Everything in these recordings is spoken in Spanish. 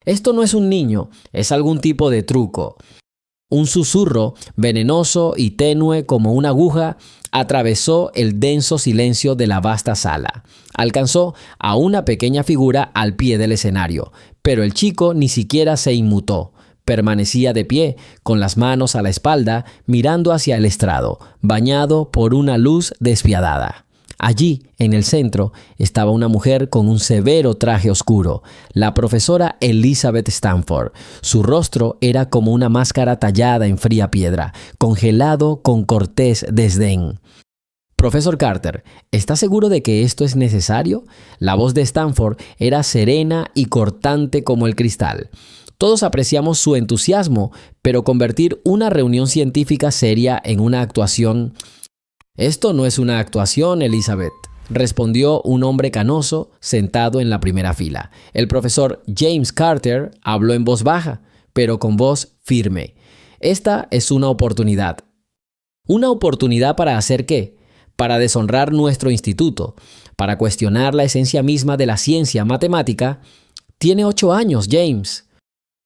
Esto no es un niño, es algún tipo de truco. Un susurro, venenoso y tenue como una aguja, atravesó el denso silencio de la vasta sala. Alcanzó a una pequeña figura al pie del escenario, pero el chico ni siquiera se inmutó. Permanecía de pie, con las manos a la espalda, mirando hacia el estrado, bañado por una luz despiadada. Allí, en el centro, estaba una mujer con un severo traje oscuro, la profesora Elizabeth Stanford. Su rostro era como una máscara tallada en fría piedra, congelado con cortés desdén. Profesor Carter, ¿está seguro de que esto es necesario? La voz de Stanford era serena y cortante como el cristal. Todos apreciamos su entusiasmo, pero convertir una reunión científica seria en una actuación... Esto no es una actuación, Elizabeth, respondió un hombre canoso sentado en la primera fila. El profesor James Carter habló en voz baja, pero con voz firme. Esta es una oportunidad. ¿Una oportunidad para hacer qué? Para deshonrar nuestro instituto, para cuestionar la esencia misma de la ciencia matemática. Tiene 8 años, James.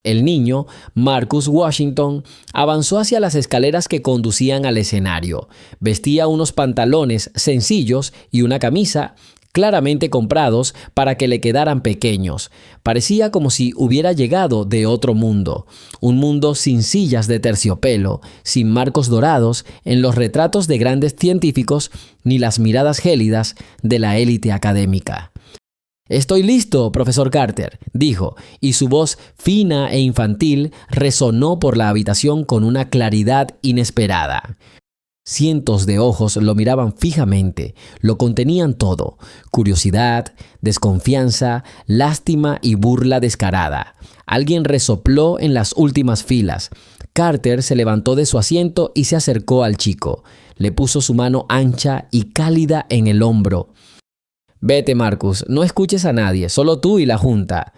El niño, Marcus Washington, avanzó hacia las escaleras que conducían al escenario. Vestía unos pantalones sencillos y una camisa claramente comprados para que le quedaran pequeños. Parecía como si hubiera llegado de otro mundo. Un mundo sin sillas de terciopelo, sin marcos dorados en los retratos de grandes científicos, ni las miradas gélidas de la élite académica. «Estoy listo, profesor Carter», dijo, y su voz fina e infantil resonó por la habitación con una claridad inesperada. Cientos de ojos lo miraban fijamente, lo contenían todo: curiosidad, desconfianza, lástima y burla descarada. Alguien resopló en las últimas filas. Carter se levantó de su asiento y se acercó al chico. Le puso su mano ancha y cálida en el hombro. «Vete, Marcus, no escuches a nadie, solo tú y la junta».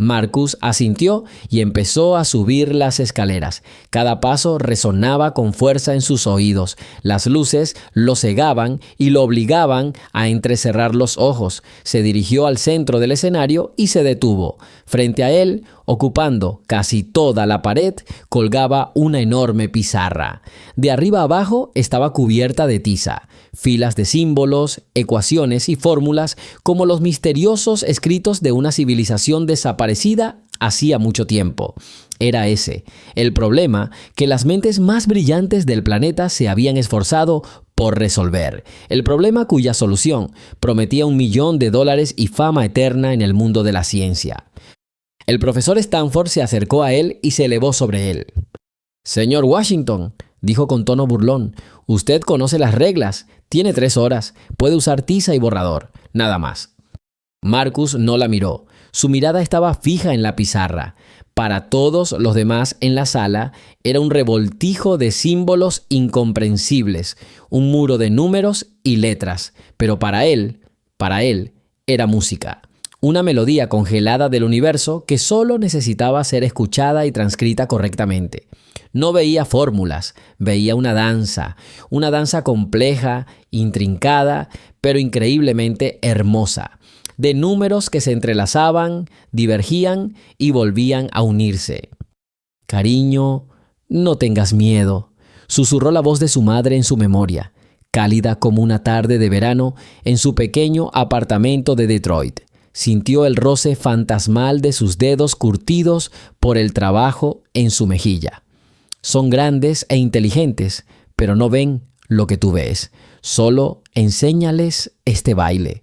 Marcus asintió y empezó a subir las escaleras. Cada paso resonaba con fuerza en sus oídos. Las luces lo cegaban y lo obligaban a entrecerrar los ojos. Se dirigió al centro del escenario y se detuvo. Frente a él, ocupando casi toda la pared, colgaba una enorme pizarra. De arriba abajo estaba cubierta de tiza. Filas de símbolos, ecuaciones y fórmulas como los misteriosos escritos de una civilización desaparecida hacía mucho tiempo. Era ese el problema que las mentes más brillantes del planeta se habían esforzado por resolver. El problema cuya solución prometía $1 millón y fama eterna en el mundo de la ciencia. El profesor Stanford se acercó a él y se elevó sobre él. «Señor Washington», dijo con tono burlón, «usted conoce las reglas. Tiene 3 horas. Puede usar tiza y borrador. Nada más». Marcus no la miró. Su mirada estaba fija en la pizarra. Para todos los demás en la sala era un revoltijo de símbolos incomprensibles, un muro de números y letras. Pero para él era música. Una melodía congelada del universo que solo necesitaba ser escuchada y transcrita correctamente. No veía fórmulas, veía una danza compleja, intrincada, pero increíblemente hermosa, de números que se entrelazaban, divergían y volvían a unirse. «Cariño, no tengas miedo», susurró la voz de su madre en su memoria, cálida como una tarde de verano en su pequeño apartamento de Detroit. Sintió el roce fantasmal de sus dedos curtidos por el trabajo en su mejilla. «Son grandes e inteligentes, pero no ven lo que tú ves. Solo enséñales este baile».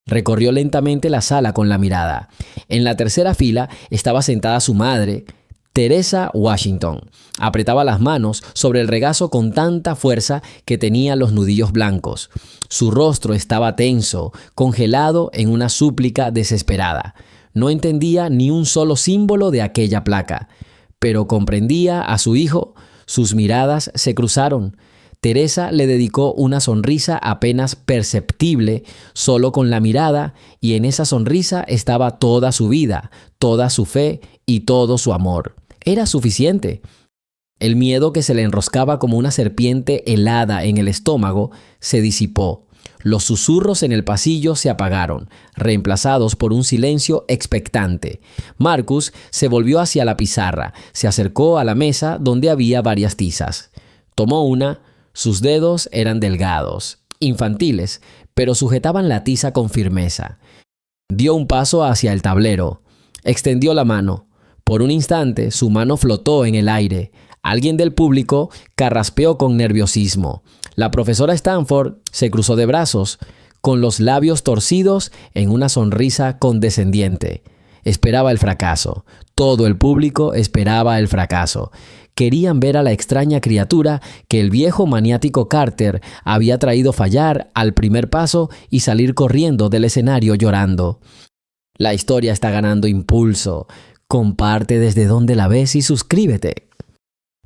Recorrió lentamente la sala con la mirada. En la tercera fila estaba sentada su madre, Teresa Washington. Apretaba las manos sobre el regazo con tanta fuerza que tenía los nudillos blancos. Su rostro estaba tenso, congelado en una súplica desesperada. No entendía ni un solo símbolo de aquella placa, pero comprendía a su hijo. Sus miradas se cruzaron. Teresa le dedicó una sonrisa apenas perceptible, solo con la mirada, y en esa sonrisa estaba toda su vida, toda su fe y todo su amor. Era suficiente. El miedo que se le enroscaba como una serpiente helada en el estómago se disipó. Los susurros en el pasillo se apagaron, reemplazados por un silencio expectante. Marcus se volvió hacia la pizarra, se acercó a la mesa donde había varias tizas. Tomó una, sus dedos eran delgados, infantiles, pero sujetaban la tiza con firmeza. Dio un paso hacia el tablero, extendió la mano. Por un instante su mano flotó en el aire. Alguien del público carraspeó con nerviosismo. La profesora Stanford se cruzó de brazos, con los labios torcidos en una sonrisa condescendiente. Esperaba el fracaso. Todo el público esperaba el fracaso. Querían ver a la extraña criatura que el viejo maniático Carter había traído fallar al primer paso y salir corriendo del escenario llorando. La historia está ganando impulso. Comparte desde donde la ves y suscríbete.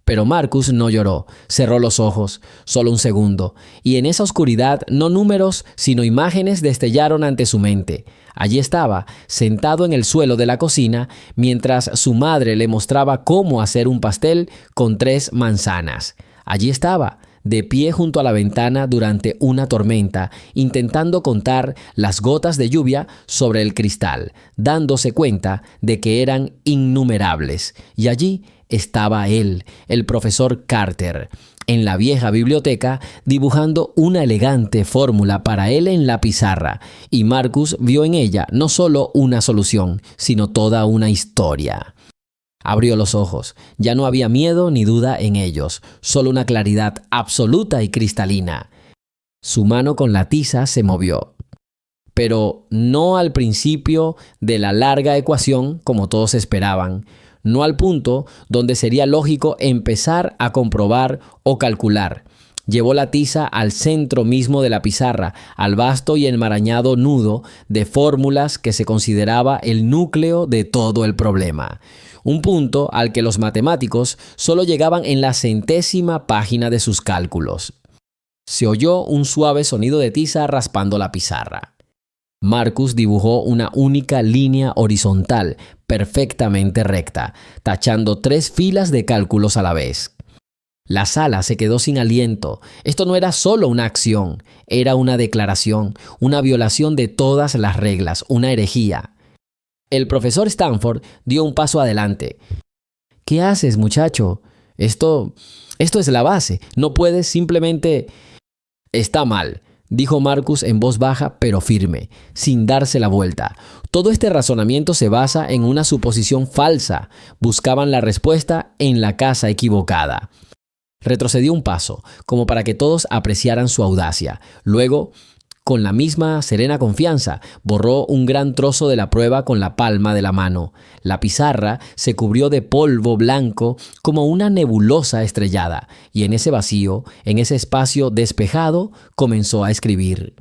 Pero Marcus no lloró, cerró los ojos, solo un segundo, y en esa oscuridad no números, sino imágenes destellaron ante su mente. Allí estaba, sentado en el suelo de la cocina, mientras su madre le mostraba cómo hacer un pastel con 3 manzanas. Allí estaba, de pie junto a la ventana durante una tormenta, intentando contar las gotas de lluvia sobre el cristal, dándose cuenta de que eran innumerables. Y allí estaba él, el profesor Carter, en la vieja biblioteca, dibujando una elegante fórmula para él en la pizarra, y Marcus vio en ella no solo una solución, sino toda una historia. Abrió los ojos. Ya no había miedo ni duda en ellos, solo una claridad absoluta y cristalina. Su mano con la tiza se movió, pero no al principio de la larga ecuación como todos esperaban, no al punto donde sería lógico empezar a comprobar o calcular. Llevó la tiza al centro mismo de la pizarra, al vasto y enmarañado nudo de fórmulas que se consideraba el núcleo de todo el problema. Un punto al que los matemáticos solo llegaban en la 100ª página de sus cálculos. Se oyó un suave sonido de tiza raspando la pizarra. Marcus dibujó una única línea horizontal, perfectamente recta, tachando 3 filas de cálculos a la vez. La sala se quedó sin aliento. Esto no era solo una acción, era una declaración, una violación de todas las reglas, una herejía. El profesor Stanford dio un paso adelante. ¿Qué haces, muchacho? Esto es la base. No puedes simplemente... Está mal, dijo Marcus en voz baja pero firme, sin darse la vuelta. Todo este razonamiento se basa en una suposición falsa. Buscaban la respuesta en la casa equivocada. Retrocedió un paso, como para que todos apreciaran su audacia. Luego, con la misma serena confianza, borró un gran trozo de la prueba con la palma de la mano. La pizarra se cubrió de polvo blanco como una nebulosa estrellada, y en ese vacío, en ese espacio despejado, comenzó a escribir.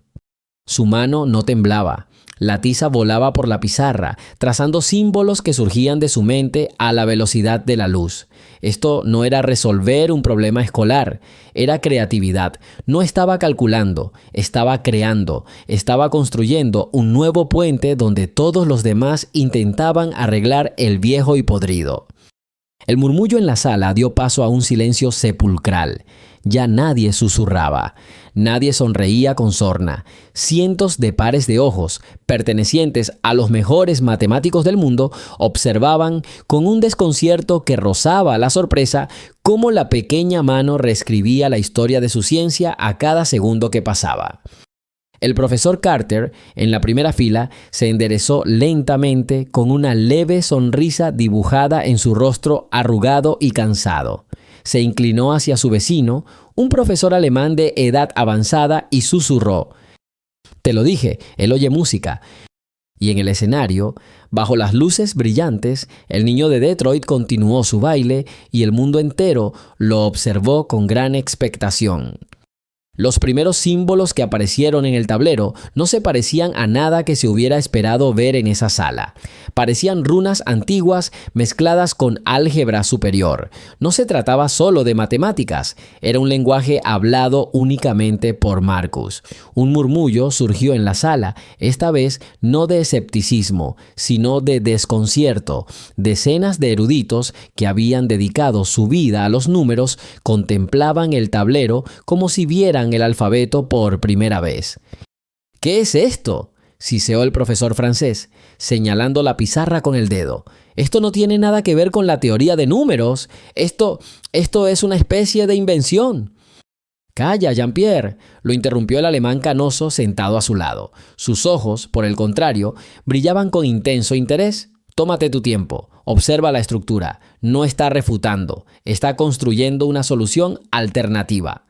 Su mano no temblaba. La tiza volaba por la pizarra, trazando símbolos que surgían de su mente a la velocidad de la luz. Esto no era resolver un problema escolar, era creatividad. No estaba calculando, estaba creando, estaba construyendo un nuevo puente donde todos los demás intentaban arreglar el viejo y podrido. El murmullo en la sala dio paso a un silencio sepulcral. Ya nadie susurraba, nadie sonreía con sorna. Cientos de pares de ojos, pertenecientes a los mejores matemáticos del mundo, observaban con un desconcierto que rozaba la sorpresa cómo la pequeña mano reescribía la historia de su ciencia a cada segundo que pasaba. El profesor Carter, en la primera fila, se enderezó lentamente con una leve sonrisa dibujada en su rostro arrugado y cansado. Se inclinó hacia su vecino, un profesor alemán de edad avanzada, y susurró: «Te lo dije, él oye música». Y en el escenario, bajo las luces brillantes, el niño de Detroit continuó su baile y el mundo entero lo observó con gran expectación. Los primeros símbolos que aparecieron en el tablero no se parecían a nada que se hubiera esperado ver en esa sala. Parecían runas antiguas mezcladas con álgebra superior. No se trataba solo de matemáticas, era un lenguaje hablado únicamente por Marcus. Un murmullo surgió en la sala, esta vez no de escepticismo, sino de desconcierto. Decenas de eruditos que habían dedicado su vida a los números contemplaban el tablero como si vieran el alfabeto por primera vez. ¿Qué es esto?, siseó el profesor francés, señalando la pizarra con el dedo. Esto no tiene nada que ver con la teoría de números. Esto es una especie de invención. Calla, Jean-Pierre, lo interrumpió el alemán canoso sentado a su lado. Sus ojos, por el contrario, brillaban con intenso interés. Tómate tu tiempo, observa la estructura. No está refutando, está construyendo una solución alternativa.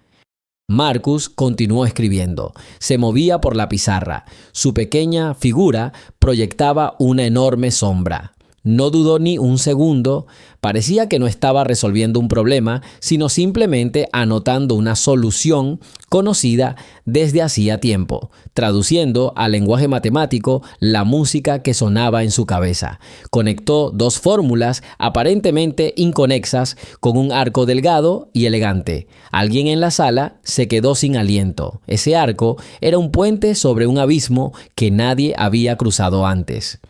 Marcus continuó escribiendo. Se movía por la pizarra. Su pequeña figura proyectaba una enorme sombra. No dudó ni un segundo. Parecía que no estaba resolviendo un problema, sino simplemente anotando una solución conocida desde hacía tiempo, traduciendo al lenguaje matemático la música que sonaba en su cabeza. Conectó dos fórmulas aparentemente inconexas con un arco delgado y elegante. Alguien en la sala se quedó sin aliento. Ese arco era un puente sobre un abismo que nadie había cruzado antes.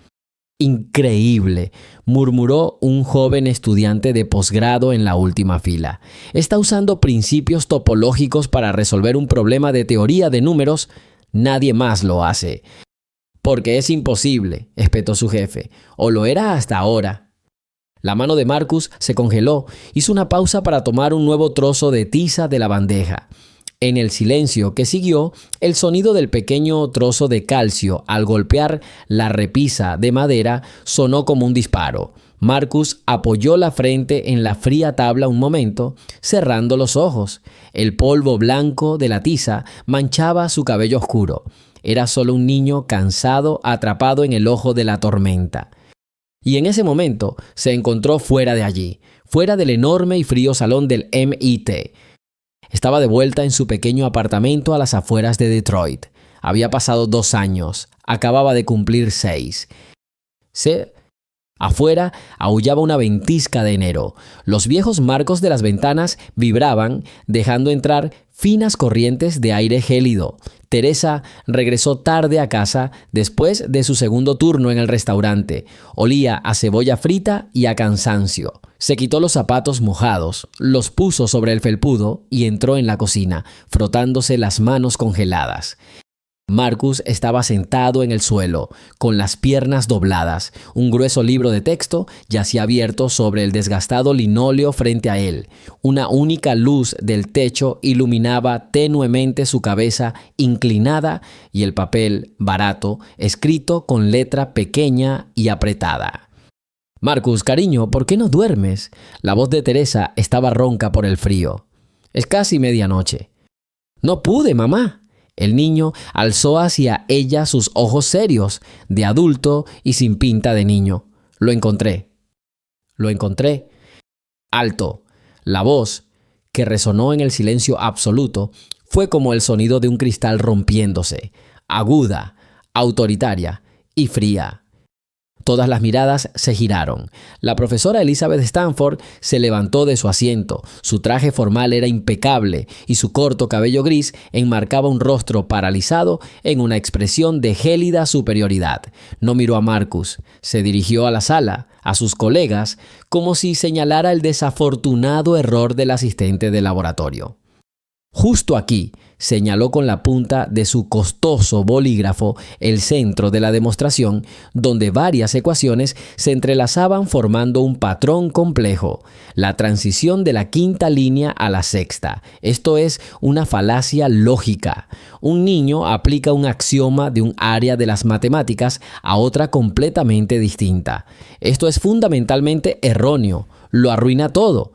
Increíble, murmuró un joven estudiante de posgrado en la última fila. Está usando principios topológicos para resolver un problema de teoría de números. Nadie más lo hace. Porque es imposible, espetó su jefe. O lo era hasta ahora. La mano de Marcus se congeló. Hizo una pausa para tomar un nuevo trozo de tiza de la bandeja. En el silencio que siguió, el sonido del pequeño trozo de calcio al golpear la repisa de madera sonó como un disparo. Marcus apoyó la frente en la fría tabla un momento, cerrando los ojos. El polvo blanco de la tiza manchaba su cabello oscuro. Era solo un niño cansado, atrapado en el ojo de la tormenta. Y en ese momento se encontró fuera de allí, fuera del enorme y frío salón del MIT. Estaba de vuelta en su pequeño apartamento a las afueras de Detroit. Había pasado 2 años. Acababa de cumplir 6. Afuera aullaba una ventisca de enero. Los viejos marcos de las ventanas vibraban, dejando entrar finas corrientes de aire gélido. Teresa regresó tarde a casa después de su segundo turno en el restaurante. Olía a cebolla frita y a cansancio. Se quitó los zapatos mojados, los puso sobre el felpudo y entró en la cocina, frotándose las manos congeladas. Marcus estaba sentado en el suelo, con las piernas dobladas. Un grueso libro de texto yacía abierto sobre el desgastado linóleo frente a él. Una única luz del techo iluminaba tenuemente su cabeza inclinada y el papel barato, escrito con letra pequeña y apretada. «Marcus, cariño, ¿por qué no duermes?» La voz de Teresa estaba ronca por el frío. «Es casi medianoche». «No pude, mamá». El niño alzó hacia ella sus ojos serios, de adulto y sin pinta de niño. «Lo encontré». «Lo encontré». Alto. La voz, que resonó en el silencio absoluto, fue como el sonido de un cristal rompiéndose, aguda, autoritaria y fría. Todas las miradas se giraron. La profesora Elizabeth Stanford se levantó de su asiento. Su traje formal era impecable y su corto cabello gris enmarcaba un rostro paralizado en una expresión de gélida superioridad. No miró a Marcus. Se dirigió a la sala, a sus colegas, como si señalara el desafortunado error del asistente de laboratorio. Justo aquí, señaló con la punta de su costoso bolígrafo el centro de la demostración, donde varias ecuaciones se entrelazaban formando un patrón complejo, la transición de la quinta línea a la sexta. Esto es una falacia lógica. Un niño aplica un axioma de un área de las matemáticas a otra completamente distinta. Esto es fundamentalmente erróneo, lo arruina todo.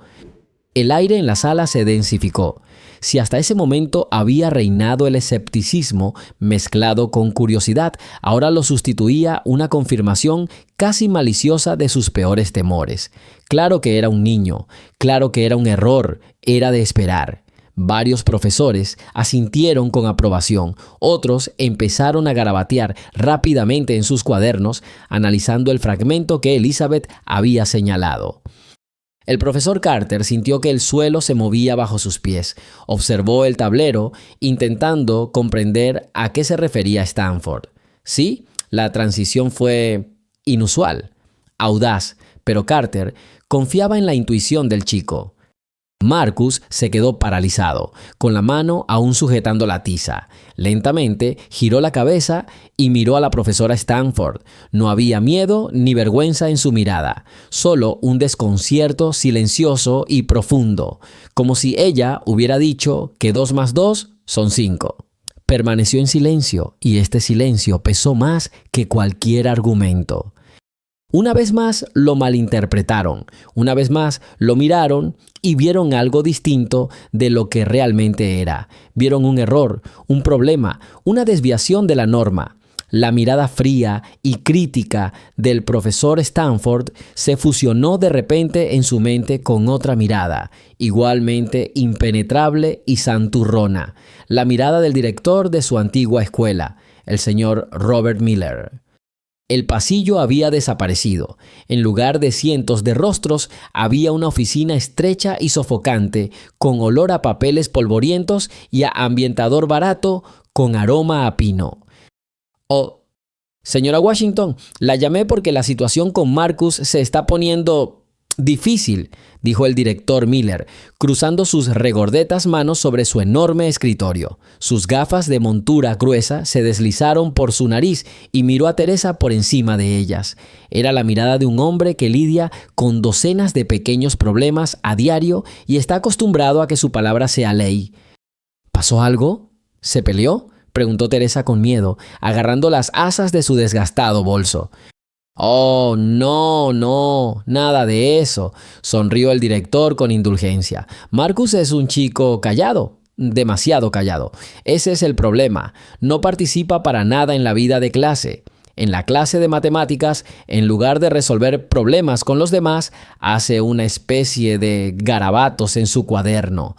El aire en la sala se densificó. Si hasta ese momento había reinado el escepticismo mezclado con curiosidad, ahora lo sustituía una confirmación casi maliciosa de sus peores temores. Claro que era un niño, claro que era un error, era de esperar. Varios profesores asintieron con aprobación, otros empezaron a garabatear rápidamente en sus cuadernos, analizando el fragmento que Elizabeth había señalado. El profesor Carter sintió que el suelo se movía bajo sus pies. Observó el tablero, intentando comprender a qué se refería Stanford. Sí, la transición fue inusual, audaz, pero Carter confiaba en la intuición del chico. Marcus se quedó paralizado, con la mano aún sujetando la tiza. Lentamente giró la cabeza y miró a la profesora Stanford. No había miedo ni vergüenza en su mirada, solo un desconcierto silencioso y profundo, como si ella hubiera dicho que 2 más 2 son 5. Permaneció en silencio y este silencio pesó más que cualquier argumento. Una vez más lo malinterpretaron, una vez más lo miraron y vieron algo distinto de lo que realmente era. Vieron un error, un problema, una desviación de la norma. La mirada fría y crítica del profesor Stanford se fusionó de repente en su mente con otra mirada, igualmente impenetrable y santurrona, la mirada del director de su antigua escuela, el señor Robert Miller. El pasillo había desaparecido. En lugar de cientos de rostros, había una oficina estrecha y sofocante, con olor a papeles polvorientos y a ambientador barato con aroma a pino. Oh, señora Washington, la llamé porque la situación con Marcus se está poniendo difícil, dijo el director Miller, cruzando sus regordetas manos sobre su enorme escritorio. Sus gafas de montura gruesa se deslizaron por su nariz y miró a Teresa por encima de ellas. Era la mirada de un hombre que lidia con docenas de pequeños problemas a diario y está acostumbrado a que su palabra sea ley. ¿Pasó algo? ¿Se peleó?, preguntó Teresa con miedo, agarrando las asas de su desgastado bolso. Oh, no, nada de eso, sonrió el director con indulgencia. Marcus es un chico callado, demasiado callado. Ese es el problema. No participa para nada en la vida de clase. En la clase de matemáticas, en lugar de resolver problemas con los demás, hace una especie de garabatos en su cuaderno.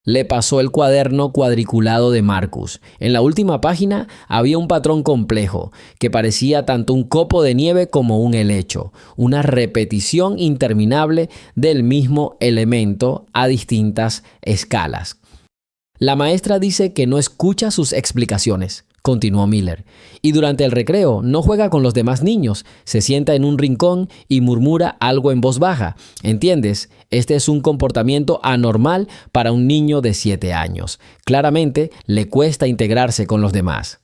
Le pasó el cuaderno cuadriculado de Marcus. En la última página había un patrón complejo que parecía tanto un copo de nieve como un helecho, una repetición interminable del mismo elemento a distintas escalas. La maestra dice que no escucha sus explicaciones, continuó Miller, y durante el recreo no juega con los demás niños, se sienta en un rincón y murmura algo en voz baja. ¿Entiendes? Este es un comportamiento anormal para un niño de 7 años. Claramente le cuesta integrarse con los demás.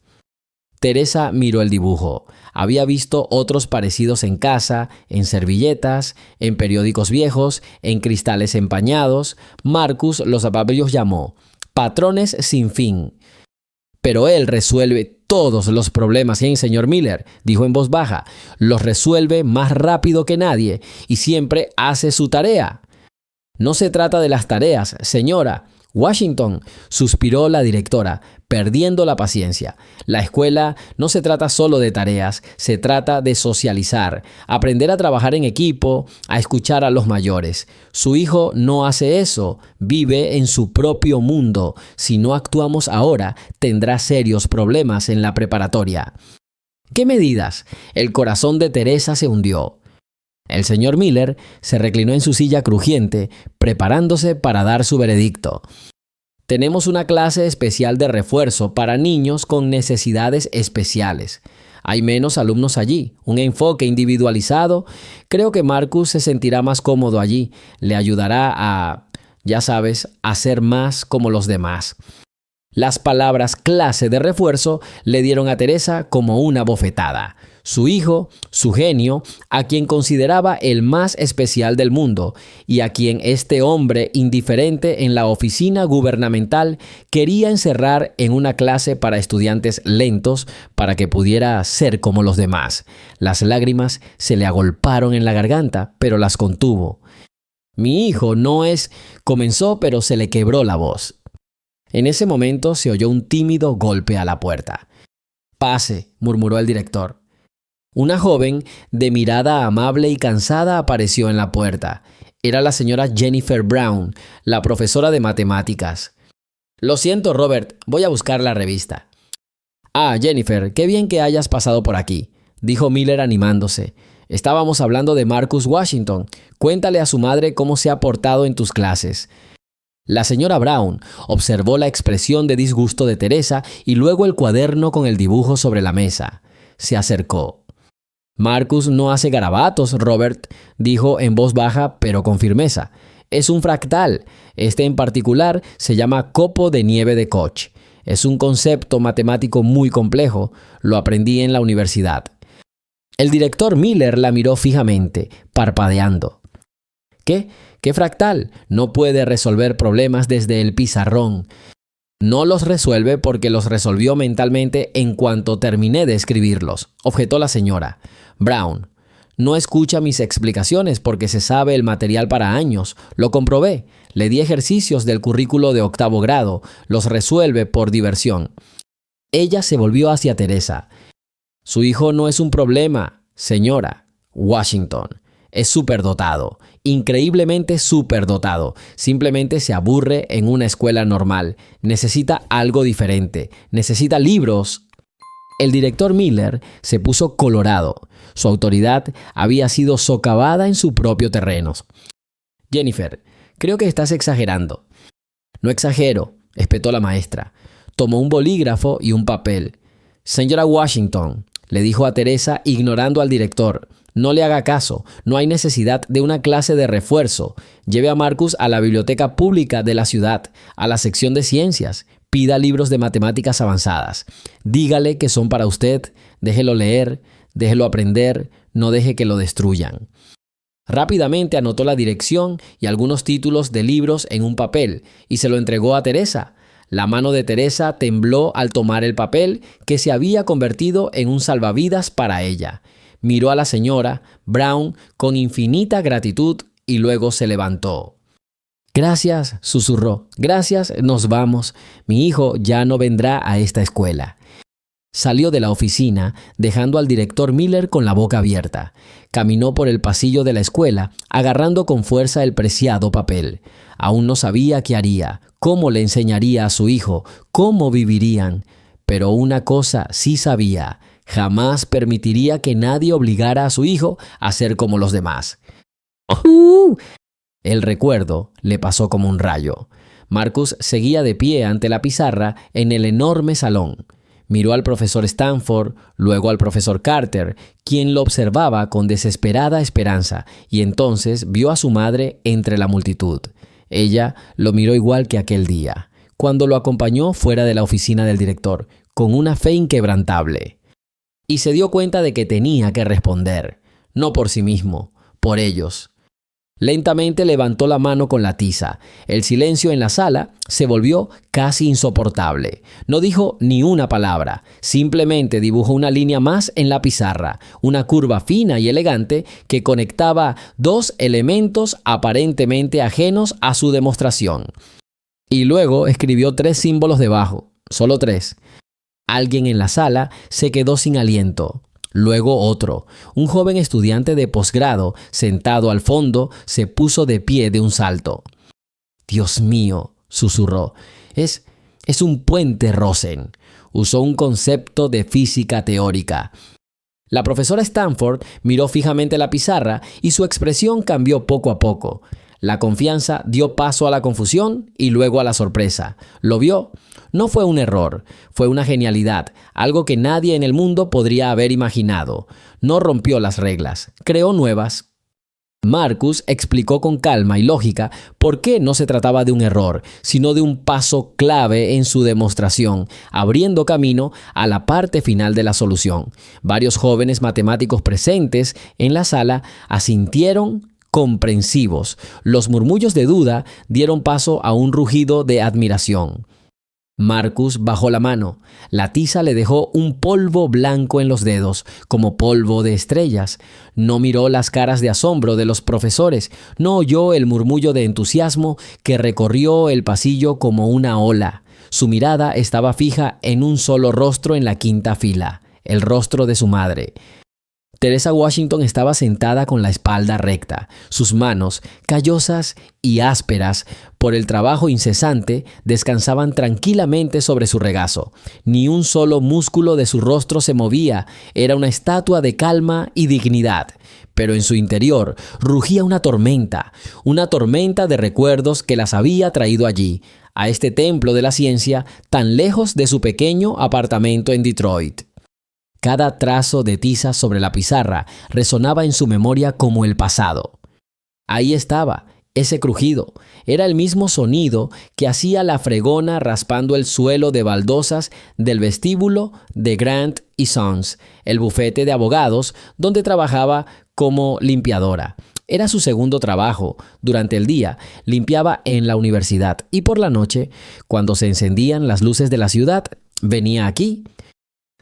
Teresa miró el dibujo. Había visto otros parecidos en casa, en servilletas, en periódicos viejos, en cristales empañados. Marcus los llamó patrones sin fin. Pero él resuelve todos los problemas, señor Miller, dijo en voz baja. Los resuelve más rápido que nadie y siempre hace su tarea. No se trata de las tareas, señora Washington, suspiró la directora, perdiendo la paciencia. La escuela no se trata solo de tareas, se trata de socializar, aprender a trabajar en equipo, a escuchar a los mayores. Su hijo no hace eso, vive en su propio mundo. Si no actuamos ahora, tendrá serios problemas en la preparatoria. ¿Qué medidas? El corazón de Teresa se hundió. El señor Miller se reclinó en su silla crujiente, preparándose para dar su veredicto. Tenemos una clase especial de refuerzo para niños con necesidades especiales. Hay menos alumnos allí, un enfoque individualizado. Creo que Marcus se sentirá más cómodo allí. Le ayudará a, a ser más como los demás. Las palabras clase de refuerzo le dieron a Teresa como una bofetada. Su hijo, su genio, a quien consideraba el más especial del mundo y a quien este hombre indiferente en la oficina gubernamental quería encerrar en una clase para estudiantes lentos para que pudiera ser como los demás. Las lágrimas se le agolparon en la garganta, pero las contuvo. Mi hijo no es... comenzó, pero se le quebró la voz. En ese momento se oyó un tímido golpe a la puerta. «Pase», murmuró el director. Una joven de mirada amable y cansada apareció en la puerta. Era la señora Jennifer Brown, la profesora de matemáticas. «Lo siento, Robert, voy a buscar la revista». «Ah, Jennifer, qué bien que hayas pasado por aquí», dijo Miller animándose. «Estábamos hablando de Marcus Washington. Cuéntale a su madre cómo se ha portado en tus clases». La señora Brown observó la expresión de disgusto de Teresa y luego el cuaderno con el dibujo sobre la mesa. Se acercó. «Marcus no hace garabatos, Robert», dijo en voz baja pero con firmeza. Es un fractal. Este en particular se llama copo de nieve de Koch. Es un concepto matemático muy complejo. Lo aprendí en la universidad. El director Miller la miró fijamente, parpadeando. ¿Qué? ¿Qué fractal? No puede resolver problemas desde el pizarrón. No los resuelve porque los resolvió mentalmente en cuanto terminé de escribirlos, objetó la señora. Brown, no escucha mis explicaciones porque se sabe el material para años. Lo comprobé. Le di ejercicios del currículo de 8º grado. Los resuelve por diversión. Ella se volvió hacia Teresa. Su hijo no es un problema, señora. Washington. Es superdotado, increíblemente superdotado. Simplemente se aburre en una escuela normal. Necesita algo diferente. Necesita libros. El director Miller se puso colorado. Su autoridad había sido socavada en su propio terreno. Jennifer, creo que estás exagerando. No exagero, espetó la maestra. Tomó un bolígrafo y un papel. Señora Washington, le dijo a Teresa ignorando al director. No le haga caso, no hay necesidad de una clase de refuerzo. Lleve a Marcus a la biblioteca pública de la ciudad, a la sección de ciencias. Pida libros de matemáticas avanzadas. Dígale que son para usted, déjelo leer, déjelo aprender, no deje que lo destruyan. Rápidamente anotó la dirección y algunos títulos de libros en un papel y se lo entregó a Teresa. La mano de Teresa tembló al tomar el papel que se había convertido en un salvavidas para ella. Miró a la señora Brown con infinita gratitud y luego se levantó. Gracias, susurró. Gracias, nos vamos. Mi hijo ya no vendrá a esta escuela. Salió de la oficina, dejando al director Miller con la boca abierta. Caminó por el pasillo de la escuela, agarrando con fuerza el preciado papel. Aún no sabía qué haría, cómo le enseñaría a su hijo, cómo vivirían. Pero una cosa sí sabía. Jamás permitiría que nadie obligara a su hijo a ser como los demás. El recuerdo le pasó como un rayo. Marcus seguía de pie ante la pizarra en el enorme salón. Miró al profesor Stanford, luego al profesor Carter, quien lo observaba con desesperada esperanza, y entonces vio a su madre entre la multitud. Ella lo miró igual que aquel día, cuando lo acompañó fuera de la oficina del director, con una fe inquebrantable. Y se dio cuenta de que tenía que responder, no por sí mismo, por ellos. Lentamente levantó la mano con la tiza. El silencio en la sala se volvió casi insoportable. No dijo ni una palabra, simplemente dibujó una línea más en la pizarra, una curva fina y elegante que conectaba dos elementos aparentemente ajenos a su demostración. Y luego escribió 3 símbolos debajo, solo 3. Alguien en la sala se quedó sin aliento. Luego otro. Un joven estudiante de posgrado, sentado al fondo, se puso de pie de un salto. «Dios mío», susurró, es un puente Rosen». Usó un concepto de física teórica. La profesora Stanford miró fijamente la pizarra y su expresión cambió poco a poco. La confianza dio paso a la confusión y luego a la sorpresa. ¿Lo vio? No fue un error, fue una genialidad, algo que nadie en el mundo podría haber imaginado. No rompió las reglas, creó nuevas. Marcus explicó con calma y lógica por qué no se trataba de un error, sino de un paso clave en su demostración, abriendo camino a la parte final de la solución. Varios jóvenes matemáticos presentes en la sala asintieron comprensivos. Los murmullos de duda dieron paso a un rugido de admiración. Marcus bajó la mano. La tiza le dejó un polvo blanco en los dedos, como polvo de estrellas. No miró las caras de asombro de los profesores. No oyó el murmullo de entusiasmo que recorrió el pasillo como una ola. Su mirada estaba fija en un solo rostro en la quinta fila, el rostro de su madre. Teresa Washington estaba sentada con la espalda recta. Sus manos, callosas y ásperas por el trabajo incesante, descansaban tranquilamente sobre su regazo. Ni un solo músculo de su rostro se movía. Era una estatua de calma y dignidad. Pero en su interior rugía una tormenta de recuerdos que las había traído allí, a este templo de la ciencia, tan lejos de su pequeño apartamento en Detroit. Cada trazo de tiza sobre la pizarra resonaba en su memoria como el pasado. Ahí estaba, Ese crujido era el mismo sonido que hacía la fregona raspando el suelo de baldosas del vestíbulo de Grant & Sons, el bufete de abogados donde trabajaba como limpiadora. Era su segundo trabajo. Durante el día limpiaba en la universidad y por la noche, cuando se encendían las luces de la ciudad, venía aquí.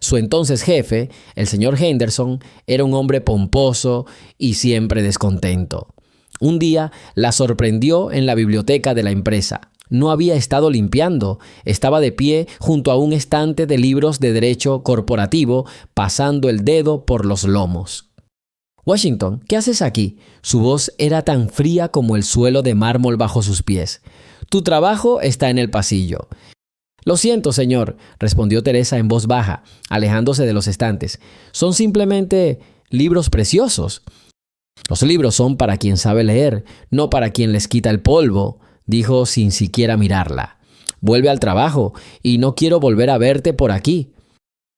Su entonces jefe, el señor Henderson, era un hombre pomposo y siempre descontento. Un día la sorprendió en la biblioteca de la empresa. No había estado limpiando, estaba de pie junto a un estante de libros de derecho corporativo, pasando el dedo por los lomos. «Washington, ¿qué haces aquí?» Su voz era tan fría como el suelo de mármol bajo sus pies. «Tu trabajo está en el pasillo». «Lo siento, señor», respondió Teresa en voz baja, alejándose de los estantes. «Son simplemente libros preciosos». «Los libros son para quien sabe leer, no para quien les quita el polvo», dijo sin siquiera mirarla. «Vuelve al trabajo y no quiero volver a verte por aquí».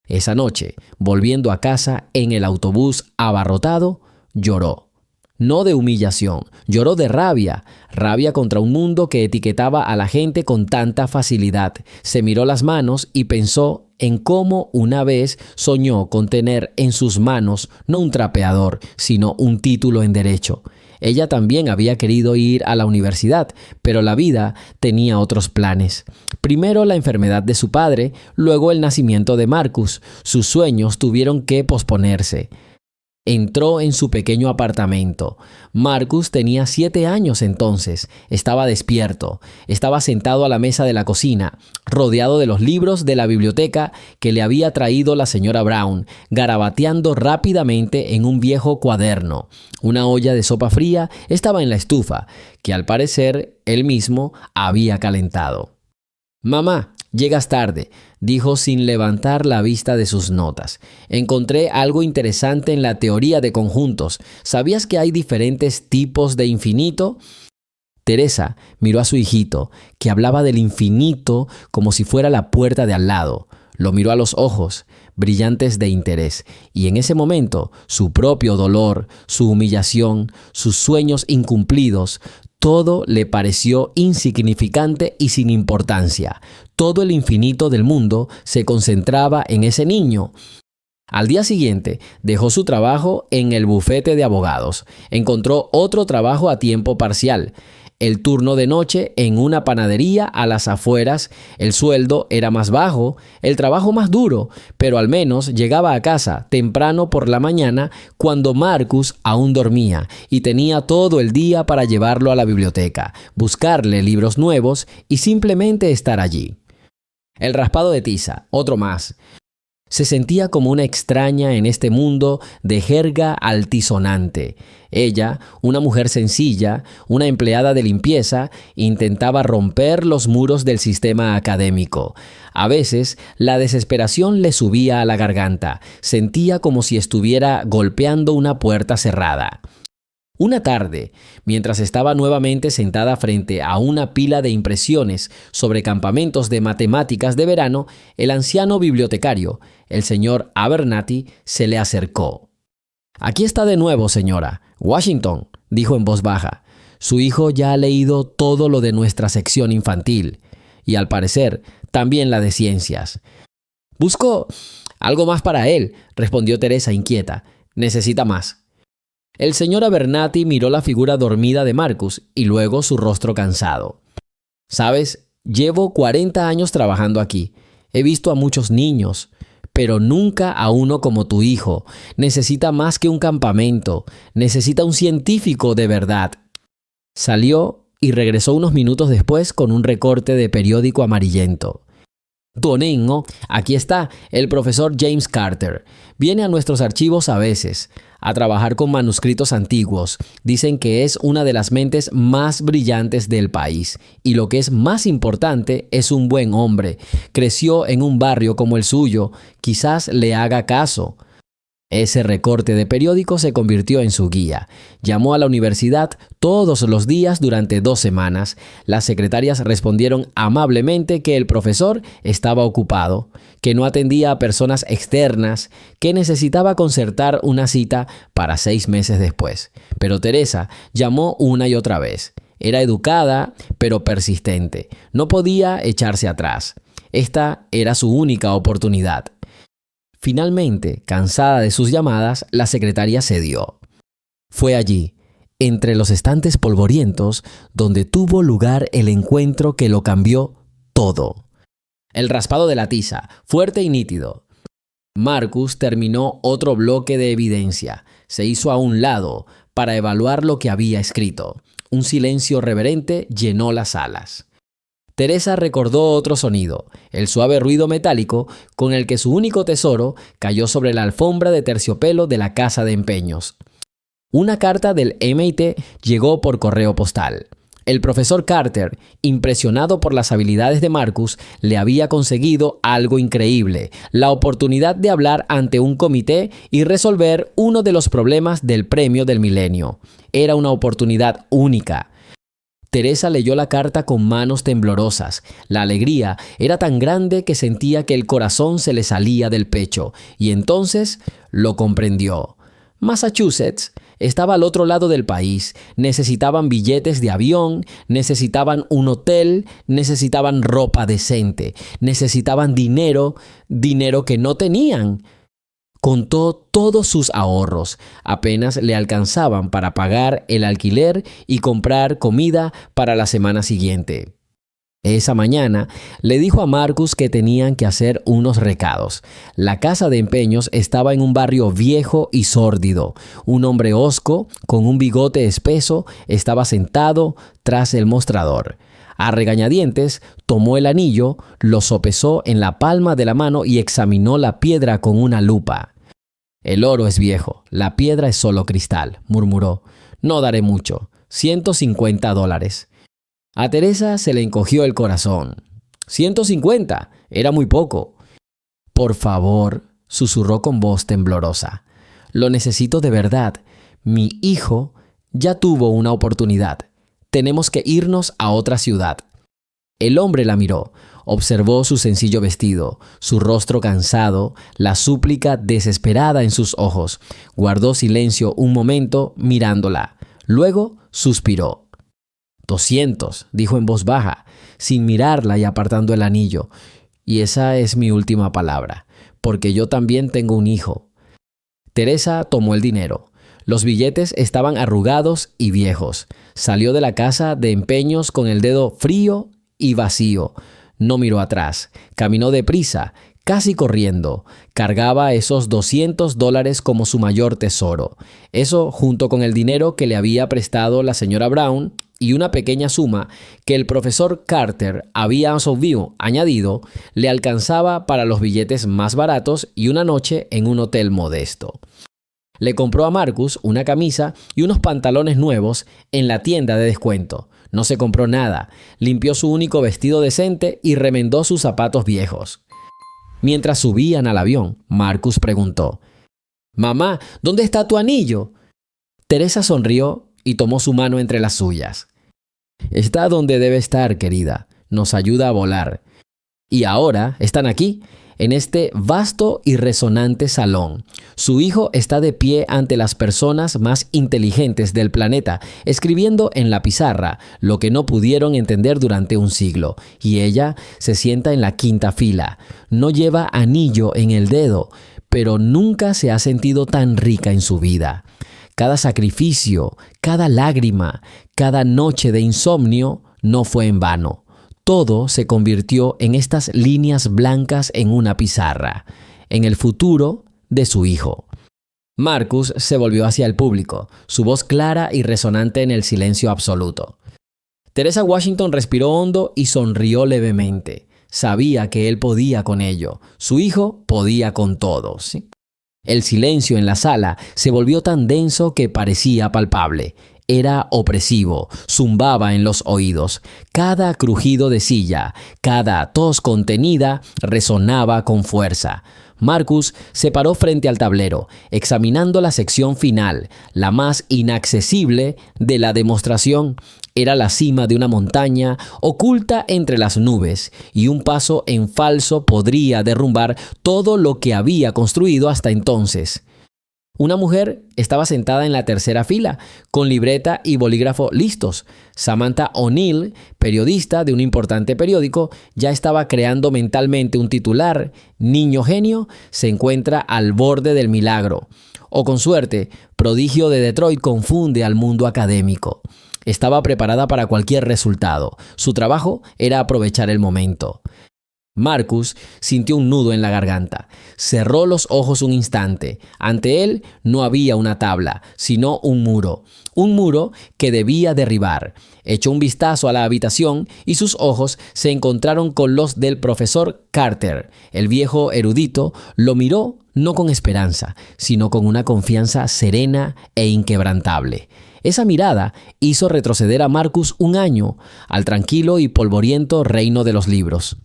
Esa noche, volviendo a casa en el autobús abarrotado, lloró. No de humillación, lloró de rabia, rabia contra un mundo que etiquetaba a la gente con tanta facilidad. Se miró las manos y pensó en cómo una vez soñó con tener en sus manos no un trapeador, sino un título en derecho. Ella también había querido ir a la universidad, pero la vida tenía otros planes. Primero la enfermedad de su padre, luego el nacimiento de Marcus. Sus sueños tuvieron que posponerse. Entró en su pequeño apartamento. Marcus tenía 7 años entonces. Estaba despierto. Estaba sentado a la mesa de la cocina, rodeado de los libros de la biblioteca que le había traído la señora Brown, garabateando rápidamente en un viejo cuaderno. Una olla de sopa fría estaba en la estufa, que al parecer él mismo había calentado. «Mamá, llegas tarde», dijo sin levantar la vista de sus notas. «Encontré algo interesante en la teoría de conjuntos. ¿Sabías que hay diferentes tipos de infinito?» Teresa miró a su hijito, que hablaba del infinito como si fuera la puerta de al lado. Lo miró a los ojos, brillantes de interés, y en ese momento su propio dolor, su humillación, sus sueños incumplidos, todo le pareció insignificante y sin importancia. Todo el infinito del mundo se concentraba en ese niño. Al día siguiente, dejó su trabajo en el bufete de abogados. Encontró otro trabajo a tiempo parcial. El turno de noche en una panadería a las afueras. El sueldo era más bajo, el trabajo más duro, pero al menos llegaba a casa temprano por la mañana cuando Marcus aún dormía y tenía todo el día para llevarlo a la biblioteca, buscarle libros nuevos y simplemente estar allí. El raspado de tiza, otro más. Se sentía como una extraña en este mundo de jerga altisonante. Ella, una mujer sencilla, una empleada de limpieza, intentaba romper los muros del sistema académico. A veces, la desesperación le subía a la garganta. Sentía como si estuviera golpeando una puerta cerrada. Una tarde, mientras estaba nuevamente sentada frente a una pila de impresiones sobre campamentos de matemáticas de verano, el anciano bibliotecario, el señor Abernathy, se le acercó. «Aquí está de nuevo, señora. Washington», dijo en voz baja. «Su hijo ya ha leído todo lo de nuestra sección infantil, y al parecer también la de ciencias». «Busco algo más para él», respondió Teresa inquieta. «Necesita más». El señor Abernathy miró la figura dormida de Marcus y luego su rostro cansado. «Sabes, llevo 40 años trabajando aquí. He visto a muchos niños, pero nunca a uno como tu hijo. Necesita más que un campamento. Necesita un científico de verdad». Salió y regresó unos minutos después con un recorte de periódico amarillento. «Doningo, aquí está el profesor James Carter. Viene a nuestros archivos a veces, a trabajar con manuscritos antiguos. Dicen que es una de las mentes más brillantes del país. Y lo que es más importante, es un buen hombre. Creció en un barrio como el suyo. Quizás le haga caso». Ese recorte de periódico se convirtió en su guía. Llamó a la universidad todos los días durante 2 semanas. Las secretarias respondieron amablemente que el profesor estaba ocupado, que no atendía a personas externas, que necesitaba concertar una cita para 6 meses después. Pero Teresa llamó una y otra vez. Era educada, pero persistente. No podía echarse atrás. Esta era su única oportunidad. Finalmente, cansada de sus llamadas, la secretaria cedió. Fue allí, entre los estantes polvorientos, donde tuvo lugar el encuentro que lo cambió todo. El raspado de la tiza, fuerte y nítido. Marcus terminó otro bloque de evidencia. Se hizo a un lado para evaluar lo que había escrito. Un silencio reverente llenó las salas. Teresa recordó otro sonido, el suave ruido metálico con el que su único tesoro cayó sobre la alfombra de terciopelo de la casa de empeños. Una carta del MIT llegó por correo postal. El profesor Carter, impresionado por las habilidades de Marcus, le había conseguido algo increíble, la oportunidad de hablar ante un comité y resolver uno de los problemas del premio del milenio. Era una oportunidad única. Teresa leyó la carta con manos temblorosas. La alegría era tan grande que sentía que el corazón se le salía del pecho, y entonces lo comprendió. Massachusetts estaba al otro lado del país. Necesitaban billetes de avión, necesitaban un hotel, necesitaban ropa decente, necesitaban dinero que no tenían. Contó todos sus ahorros. Apenas le alcanzaban para pagar el alquiler y comprar comida para la semana siguiente. Esa mañana le dijo a Marcus que tenían que hacer unos recados. La casa de empeños estaba en un barrio viejo y sórdido. Un hombre hosco, con un bigote espeso, estaba sentado tras el mostrador. A regañadientes, tomó el anillo, lo sopesó en la palma de la mano y examinó la piedra con una lupa. «El oro es viejo, la piedra es solo cristal», murmuró. «No daré mucho, $150. A Teresa se le encogió el corazón. «¿150? Era muy poco». «Por favor», susurró con voz temblorosa. «Lo necesito de verdad. Mi hijo ya tuvo una oportunidad. Tenemos que irnos a otra ciudad». El hombre la miró, observó su sencillo vestido, su rostro cansado, la súplica desesperada en sus ojos. Guardó silencio un momento mirándola. Luego suspiró. «200», dijo en voz baja, sin mirarla y apartando el anillo. «Y esa es mi última palabra, porque yo también tengo un hijo». Teresa tomó el dinero. Los billetes estaban arrugados y viejos. Salió de la casa de empeños con el dedo frío y vacío. No miró atrás. Caminó deprisa, casi corriendo. Cargaba esos $200 como su mayor tesoro. Eso, junto con el dinero que le había prestado la señora Brown y una pequeña suma que el profesor Carter había añadido, le alcanzaba para los billetes más baratos y una noche en un hotel modesto. Le compró a Marcus una camisa y unos pantalones nuevos en la tienda de descuento. No se compró nada. Limpió su único vestido decente y remendó sus zapatos viejos. Mientras subían al avión, Marcus preguntó: «Mamá, ¿dónde está tu anillo?». Teresa sonrió y tomó su mano entre las suyas. «Está donde debe estar, querida. Nos ayuda a volar. Y ahora están aquí, en este vasto y resonante salón. Su hijo está de pie ante las personas más inteligentes del planeta, escribiendo en la pizarra lo que no pudieron entender durante un siglo. Y ella se sienta en la quinta fila. No lleva anillo en el dedo, pero nunca se ha sentido tan rica en su vida. Cada sacrificio, cada lágrima, cada noche de insomnio no fue en vano. Todo se convirtió en estas líneas blancas en una pizarra, en el futuro de su hijo». Marcus se volvió hacia el público, su voz clara y resonante en el silencio absoluto. Teresa Washington respiró hondo y sonrió levemente. Sabía que él podía con ello. Su hijo podía con todo, ¿sí? El silencio en la sala se volvió tan denso que parecía palpable. Era opresivo, zumbaba en los oídos. Cada crujido de silla, cada tos contenida resonaba con fuerza. Marcus se paró frente al tablero, examinando la sección final, la más inaccesible de la demostración. Era la cima de una montaña oculta entre las nubes, y un paso en falso podría derrumbar todo lo que había construido hasta entonces. Una mujer estaba sentada en la tercera fila, con libreta y bolígrafo listos. Samantha O'Neill, periodista de un importante periódico, ya estaba creando mentalmente un titular: Niño genio se encuentra al borde del milagro. O con suerte, prodigio de Detroit confunde al mundo académico. Estaba preparada para cualquier resultado. Su trabajo era aprovechar el momento. Marcus sintió un nudo en la garganta. Cerró los ojos un instante. Ante él no había una tabla, sino un muro. Un muro que debía derribar. Echó un vistazo a la habitación y sus ojos se encontraron con los del profesor Carter. El viejo erudito lo miró no con esperanza, sino con una confianza serena e inquebrantable. Esa mirada hizo retroceder a Marcus un año al tranquilo y polvoriento reino de los libros.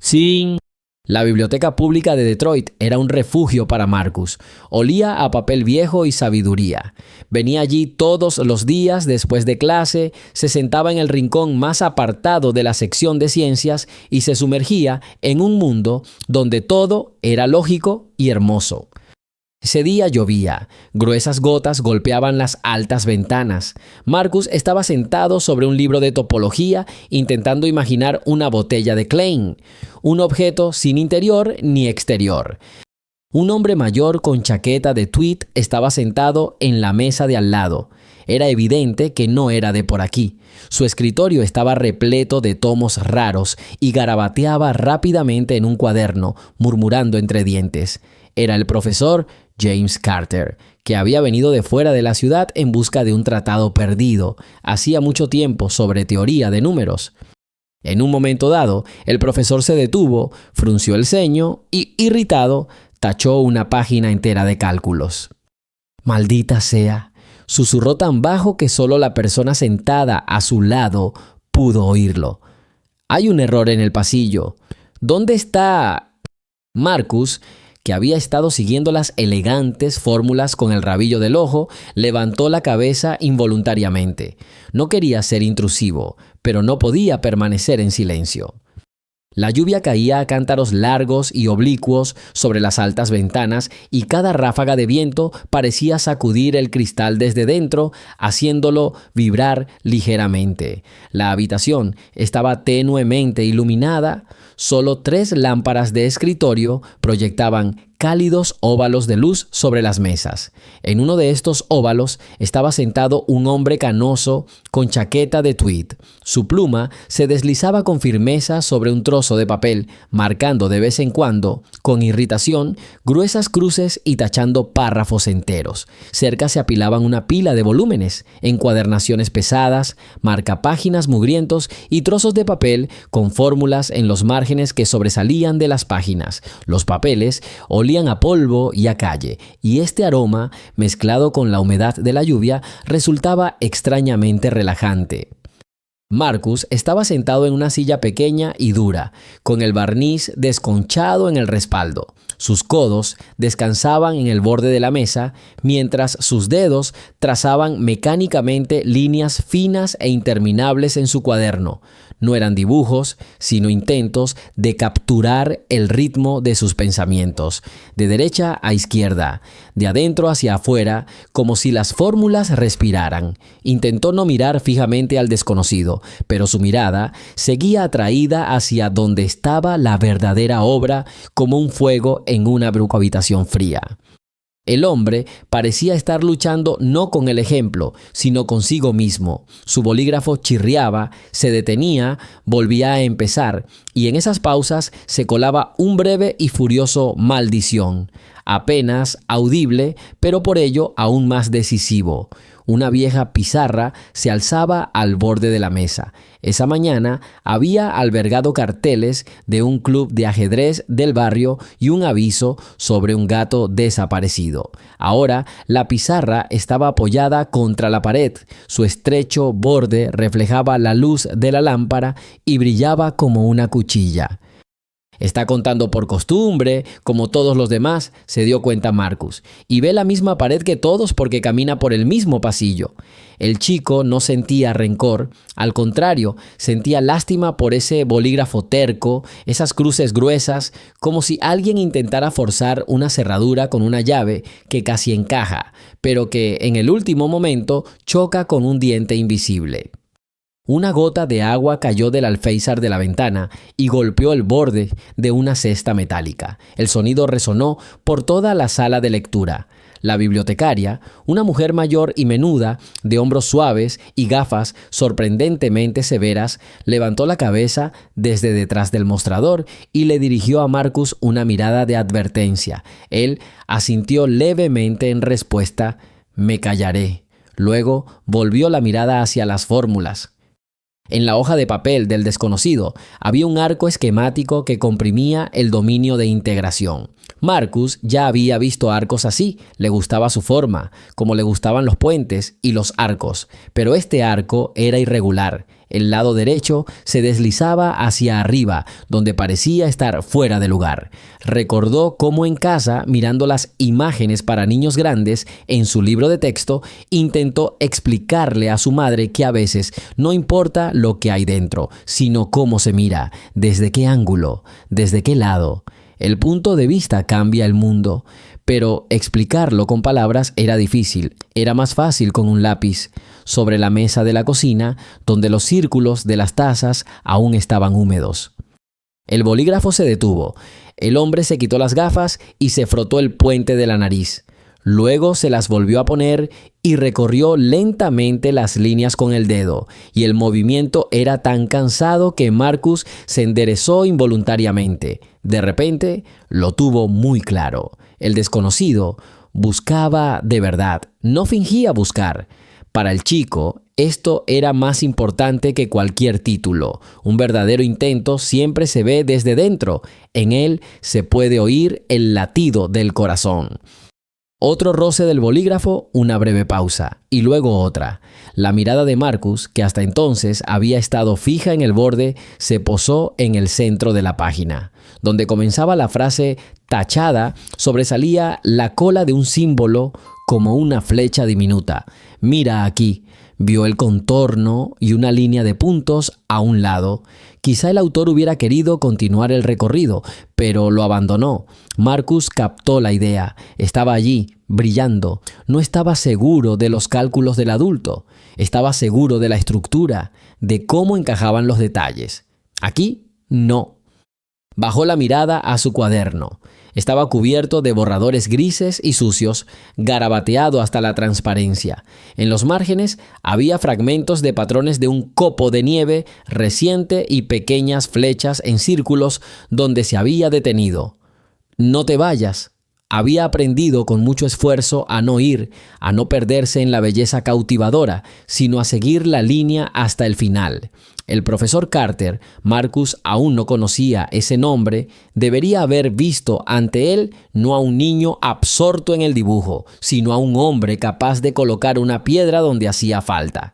Sí, la biblioteca pública de Detroit era un refugio para Marcus. Olía a papel viejo y sabiduría. Venía allí todos los días después de clase, se sentaba en el rincón más apartado de la sección de ciencias y se sumergía en un mundo donde todo era lógico y hermoso. Ese día llovía. Gruesas gotas golpeaban las altas ventanas. Marcus estaba sentado sobre un libro de topología intentando imaginar una botella de Klein, un objeto sin interior ni exterior. Un hombre mayor con chaqueta de tweed estaba sentado en la mesa de al lado. Era evidente que no era de por aquí. Su escritorio estaba repleto de tomos raros y garabateaba rápidamente en un cuaderno, murmurando entre dientes. Era el profesor James Carter, que había venido de fuera de la ciudad en busca de un tratado perdido, hacía mucho tiempo, sobre teoría de números. En un momento dado, el profesor se detuvo, frunció el ceño y, irritado, tachó una página entera de cálculos. «Maldita sea», susurró tan bajo que solo la persona sentada a su lado pudo oírlo. «Hay un error en el pasillo. ¿Dónde está...?» Marcus, que había estado siguiendo las elegantes fórmulas con el rabillo del ojo, levantó la cabeza involuntariamente. No quería ser intrusivo, pero no podía permanecer en silencio. La lluvia caía a cántaros largos y oblicuos sobre las altas ventanas y cada ráfaga de viento parecía sacudir el cristal desde dentro, haciéndolo vibrar ligeramente. La habitación estaba tenuemente iluminada. Solo 3 lámparas de escritorio proyectaban cálidos óvalos de luz sobre las mesas. En uno de estos óvalos estaba sentado un hombre canoso con chaqueta de tweed. Su pluma se deslizaba con firmeza sobre un trozo de papel, marcando de vez en cuando, con irritación, gruesas cruces y tachando párrafos enteros. Cerca se apilaban una pila de volúmenes, encuadernaciones pesadas, marcapáginas mugrientos y trozos de papel con fórmulas en los márgenes que sobresalían de las páginas. Los papeles olían a polvo y a calle, y este aroma, mezclado con la humedad de la lluvia, resultaba extrañamente relajante. Marcus estaba sentado en una silla pequeña y dura, con el barniz desconchado en el respaldo. Sus codos descansaban en el borde de la mesa, mientras sus dedos trazaban mecánicamente líneas finas e interminables en su cuaderno. No eran dibujos, sino intentos de capturar el ritmo de sus pensamientos, de derecha a izquierda, de adentro hacia afuera, como si las fórmulas respiraran. Intentó no mirar fijamente al desconocido, pero su mirada seguía atraída hacia donde estaba la verdadera obra, como un fuego en una habitación fría. El hombre parecía estar luchando no con el ejemplo, sino consigo mismo. Su bolígrafo chirriaba, se detenía, volvía a empezar, y en esas pausas se colaba un breve y furioso maldición, apenas audible, pero por ello aún más decisivo. Una vieja pizarra se alzaba al borde de la mesa. Esa mañana había albergado carteles de un club de ajedrez del barrio y un aviso sobre un gato desaparecido. Ahora la pizarra estaba apoyada contra la pared. Su estrecho borde reflejaba la luz de la lámpara y brillaba como una cuchilla. Está contando por costumbre, como todos los demás, se dio cuenta Marcus, y ve la misma pared que todos porque camina por el mismo pasillo. El chico no sentía rencor, al contrario, sentía lástima por ese bolígrafo terco, esas cruces gruesas, como si alguien intentara forzar una cerradura con una llave que casi encaja, pero que en el último momento choca con un diente invisible. Una gota de agua cayó del alféizar de la ventana y golpeó el borde de una cesta metálica. El sonido resonó por toda la sala de lectura. La bibliotecaria, una mujer mayor y menuda, de hombros suaves y gafas sorprendentemente severas, levantó la cabeza desde detrás del mostrador y le dirigió a Marcus una mirada de advertencia. Él asintió levemente en respuesta: «Me callaré». Luego volvió la mirada hacia las fórmulas. En la hoja de papel del desconocido había un arco esquemático que comprimía el dominio de integración. Marcus ya había visto arcos así, le gustaba su forma, como le gustaban los puentes y los arcos, pero este arco era irregular. El lado derecho se deslizaba hacia arriba, donde parecía estar fuera de lugar. Recordó cómo en casa, mirando las imágenes para niños grandes en su libro de texto, intentó explicarle a su madre que a veces no importa lo que hay dentro, sino cómo se mira, desde qué ángulo, desde qué lado. El punto de vista cambia el mundo, pero explicarlo con palabras era difícil. Era más fácil con un lápiz. Sobre la mesa de la cocina, donde los círculos de las tazas aún estaban húmedos. El bolígrafo se detuvo. El hombre se quitó las gafas y se frotó el puente de la nariz. Luego se las volvió a poner y recorrió lentamente las líneas con el dedo, y el movimiento era tan cansado que Marcus se enderezó involuntariamente. De repente, lo tuvo muy claro. El desconocido buscaba de verdad, no fingía buscar. Para el chico, esto era más importante que cualquier título. Un verdadero intento siempre se ve desde dentro. En él se puede oír el latido del corazón. Otro roce del bolígrafo, una breve pausa, y luego otra. La mirada de Marcus, que hasta entonces había estado fija en el borde, se posó en el centro de la página. Donde comenzaba la frase tachada, sobresalía la cola de un símbolo como una flecha diminuta. «Mira aquí». Vio el contorno y una línea de puntos a un lado. Quizá el autor hubiera querido continuar el recorrido, pero lo abandonó. Marcus captó la idea. Estaba allí, brillando. No estaba seguro de los cálculos del adulto. Estaba seguro de la estructura, de cómo encajaban los detalles. Aquí, no. Bajó la mirada a su cuaderno. Estaba cubierto de borradores grises y sucios, garabateado hasta la transparencia. En los márgenes había fragmentos de patrones de un copo de nieve reciente y pequeñas flechas en círculos donde se había detenido. «No te vayas». Había aprendido con mucho esfuerzo a no ir, a no perderse en la belleza cautivadora, sino a seguir la línea hasta el final. El profesor Carter, Marcus aún no conocía ese nombre, debería haber visto ante él no a un niño absorto en el dibujo, sino a un hombre capaz de colocar una piedra donde hacía falta.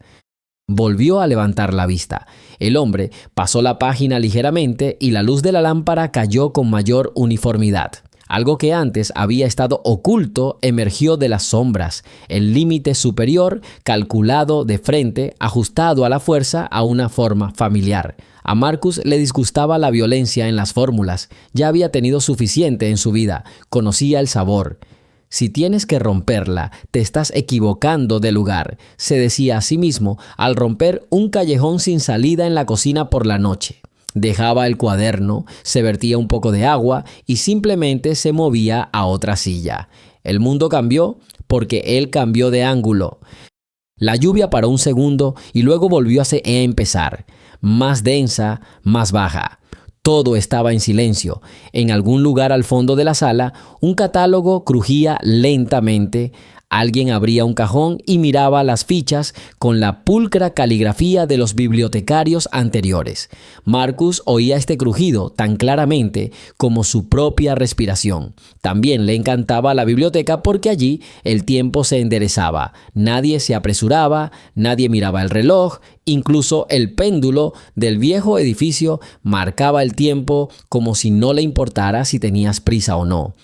Volvió a levantar la vista. El hombre pasó la página ligeramente y la luz de la lámpara cayó con mayor uniformidad. Algo que antes había estado oculto emergió de las sombras, el límite superior calculado de frente, ajustado a la fuerza a una forma familiar. A Marcus le disgustaba la violencia en las fórmulas, ya había tenido suficiente en su vida, conocía el sabor. Si tienes que romperla, te estás equivocando de lugar, se decía a sí mismo al romper un callejón sin salida en la cocina por la noche. Dejaba el cuaderno, se vertía un poco de agua y simplemente se movía a otra silla. El mundo cambió porque él cambió de ángulo. La lluvia paró un segundo y luego volvió a empezar, más densa, más baja. Todo estaba en silencio. En algún lugar al fondo de la sala, un catálogo crujía lentamente. Alguien abría un cajón y miraba las fichas con la pulcra caligrafía de los bibliotecarios anteriores. Marcus oía este crujido tan claramente como su propia respiración. También le encantaba la biblioteca porque allí el tiempo se enderezaba. Nadie se apresuraba, nadie miraba el reloj, incluso el péndulo del viejo edificio marcaba el tiempo como si no le importara si tenías prisa o no.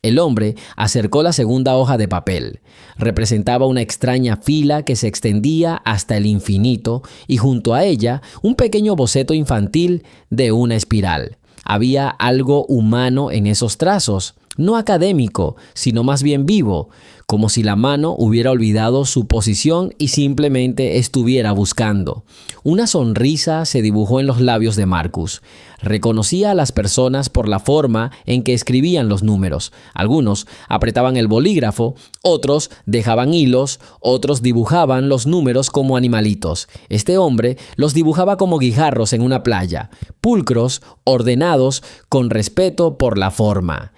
El hombre acercó la segunda hoja de papel. Representaba una extraña fila que se extendía hasta el infinito y junto a ella un pequeño boceto infantil de una espiral. Había algo humano en esos trazos, no académico, sino más bien vivo, como si la mano hubiera olvidado su posición y simplemente estuviera buscando. Una sonrisa se dibujó en los labios de Marcus. Reconocía a las personas por la forma en que escribían los números. Algunos apretaban el bolígrafo, otros dejaban hilos, otros dibujaban los números como animalitos. Este hombre los dibujaba como guijarros en una playa, pulcros, ordenados, con respeto por la forma.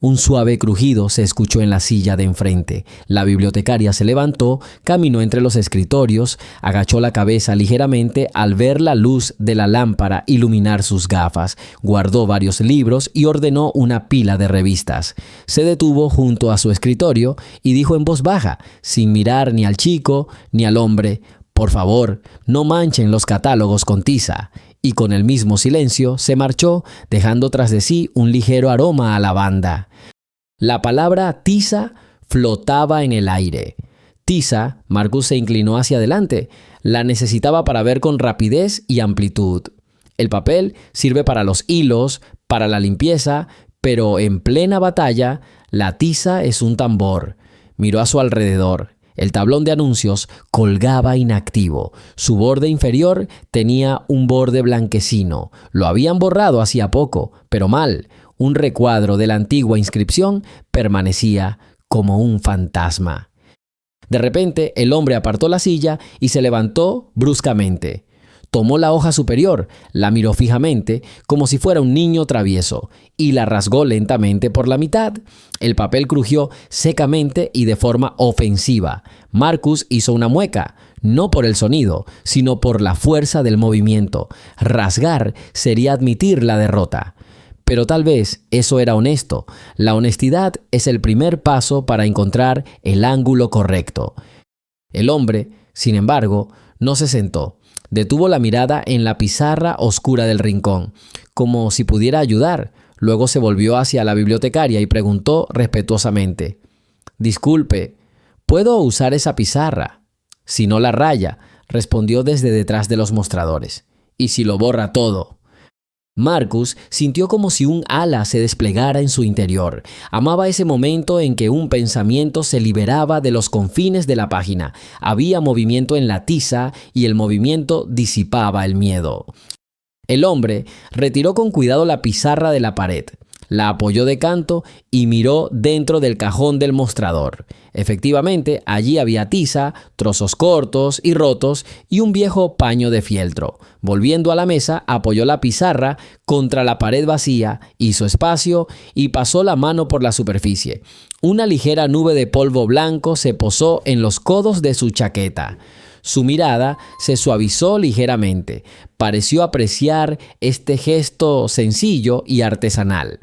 Un suave crujido se escuchó en la silla de enfrente. La bibliotecaria se levantó, caminó entre los escritorios, agachó la cabeza ligeramente al ver la luz de la lámpara iluminar sus gafas, guardó varios libros y ordenó una pila de revistas. Se detuvo junto a su escritorio y dijo en voz baja, sin mirar ni al chico ni al hombre: «Por favor, no manchen los catálogos con tiza». Y con el mismo silencio se marchó, dejando tras de sí un ligero aroma a lavanda. La palabra tiza flotaba en el aire. Tiza, Marcus se inclinó hacia adelante. La necesitaba para ver con rapidez y amplitud. El papel sirve para los hilos, para la limpieza, pero en plena batalla, la tiza es un tambor. Miró a su alrededor. El tablón de anuncios colgaba inactivo. Su borde inferior tenía un borde blanquecino. Lo habían borrado hacía poco, pero mal. Un recuadro de la antigua inscripción permanecía como un fantasma. De repente, el hombre apartó la silla y se levantó bruscamente. Tomó la hoja superior, la miró fijamente, como si fuera un niño travieso, y la rasgó lentamente por la mitad. El papel crujió secamente y de forma ofensiva. Marcus hizo una mueca, no por el sonido, sino por la fuerza del movimiento. Rasgar sería admitir la derrota. Pero tal vez eso era honesto. La honestidad es el primer paso para encontrar el ángulo correcto. El hombre, sin embargo, no se sentó. Detuvo la mirada en la pizarra oscura del rincón, como si pudiera ayudar. Luego se volvió hacia la bibliotecaria y preguntó respetuosamente: «Disculpe, ¿puedo usar esa pizarra?» «Si no la raya», respondió desde detrás de los mostradores. «¿Y si lo borra todo?» Marcus sintió como si un ala se desplegara en su interior. Amaba ese momento en que un pensamiento se liberaba de los confines de la página. Había movimiento en la tiza y el movimiento disipaba el miedo. El hombre retiró con cuidado la pizarra de la pared, la apoyó de canto y miró dentro del cajón del mostrador. Efectivamente, allí había tiza, trozos cortos y rotos y un viejo paño de fieltro. Volviendo a la mesa, apoyó la pizarra contra la pared vacía, hizo espacio y pasó la mano por la superficie. Una ligera nube de polvo blanco se posó en los codos de su chaqueta. Su mirada se suavizó ligeramente. Pareció apreciar este gesto sencillo y artesanal.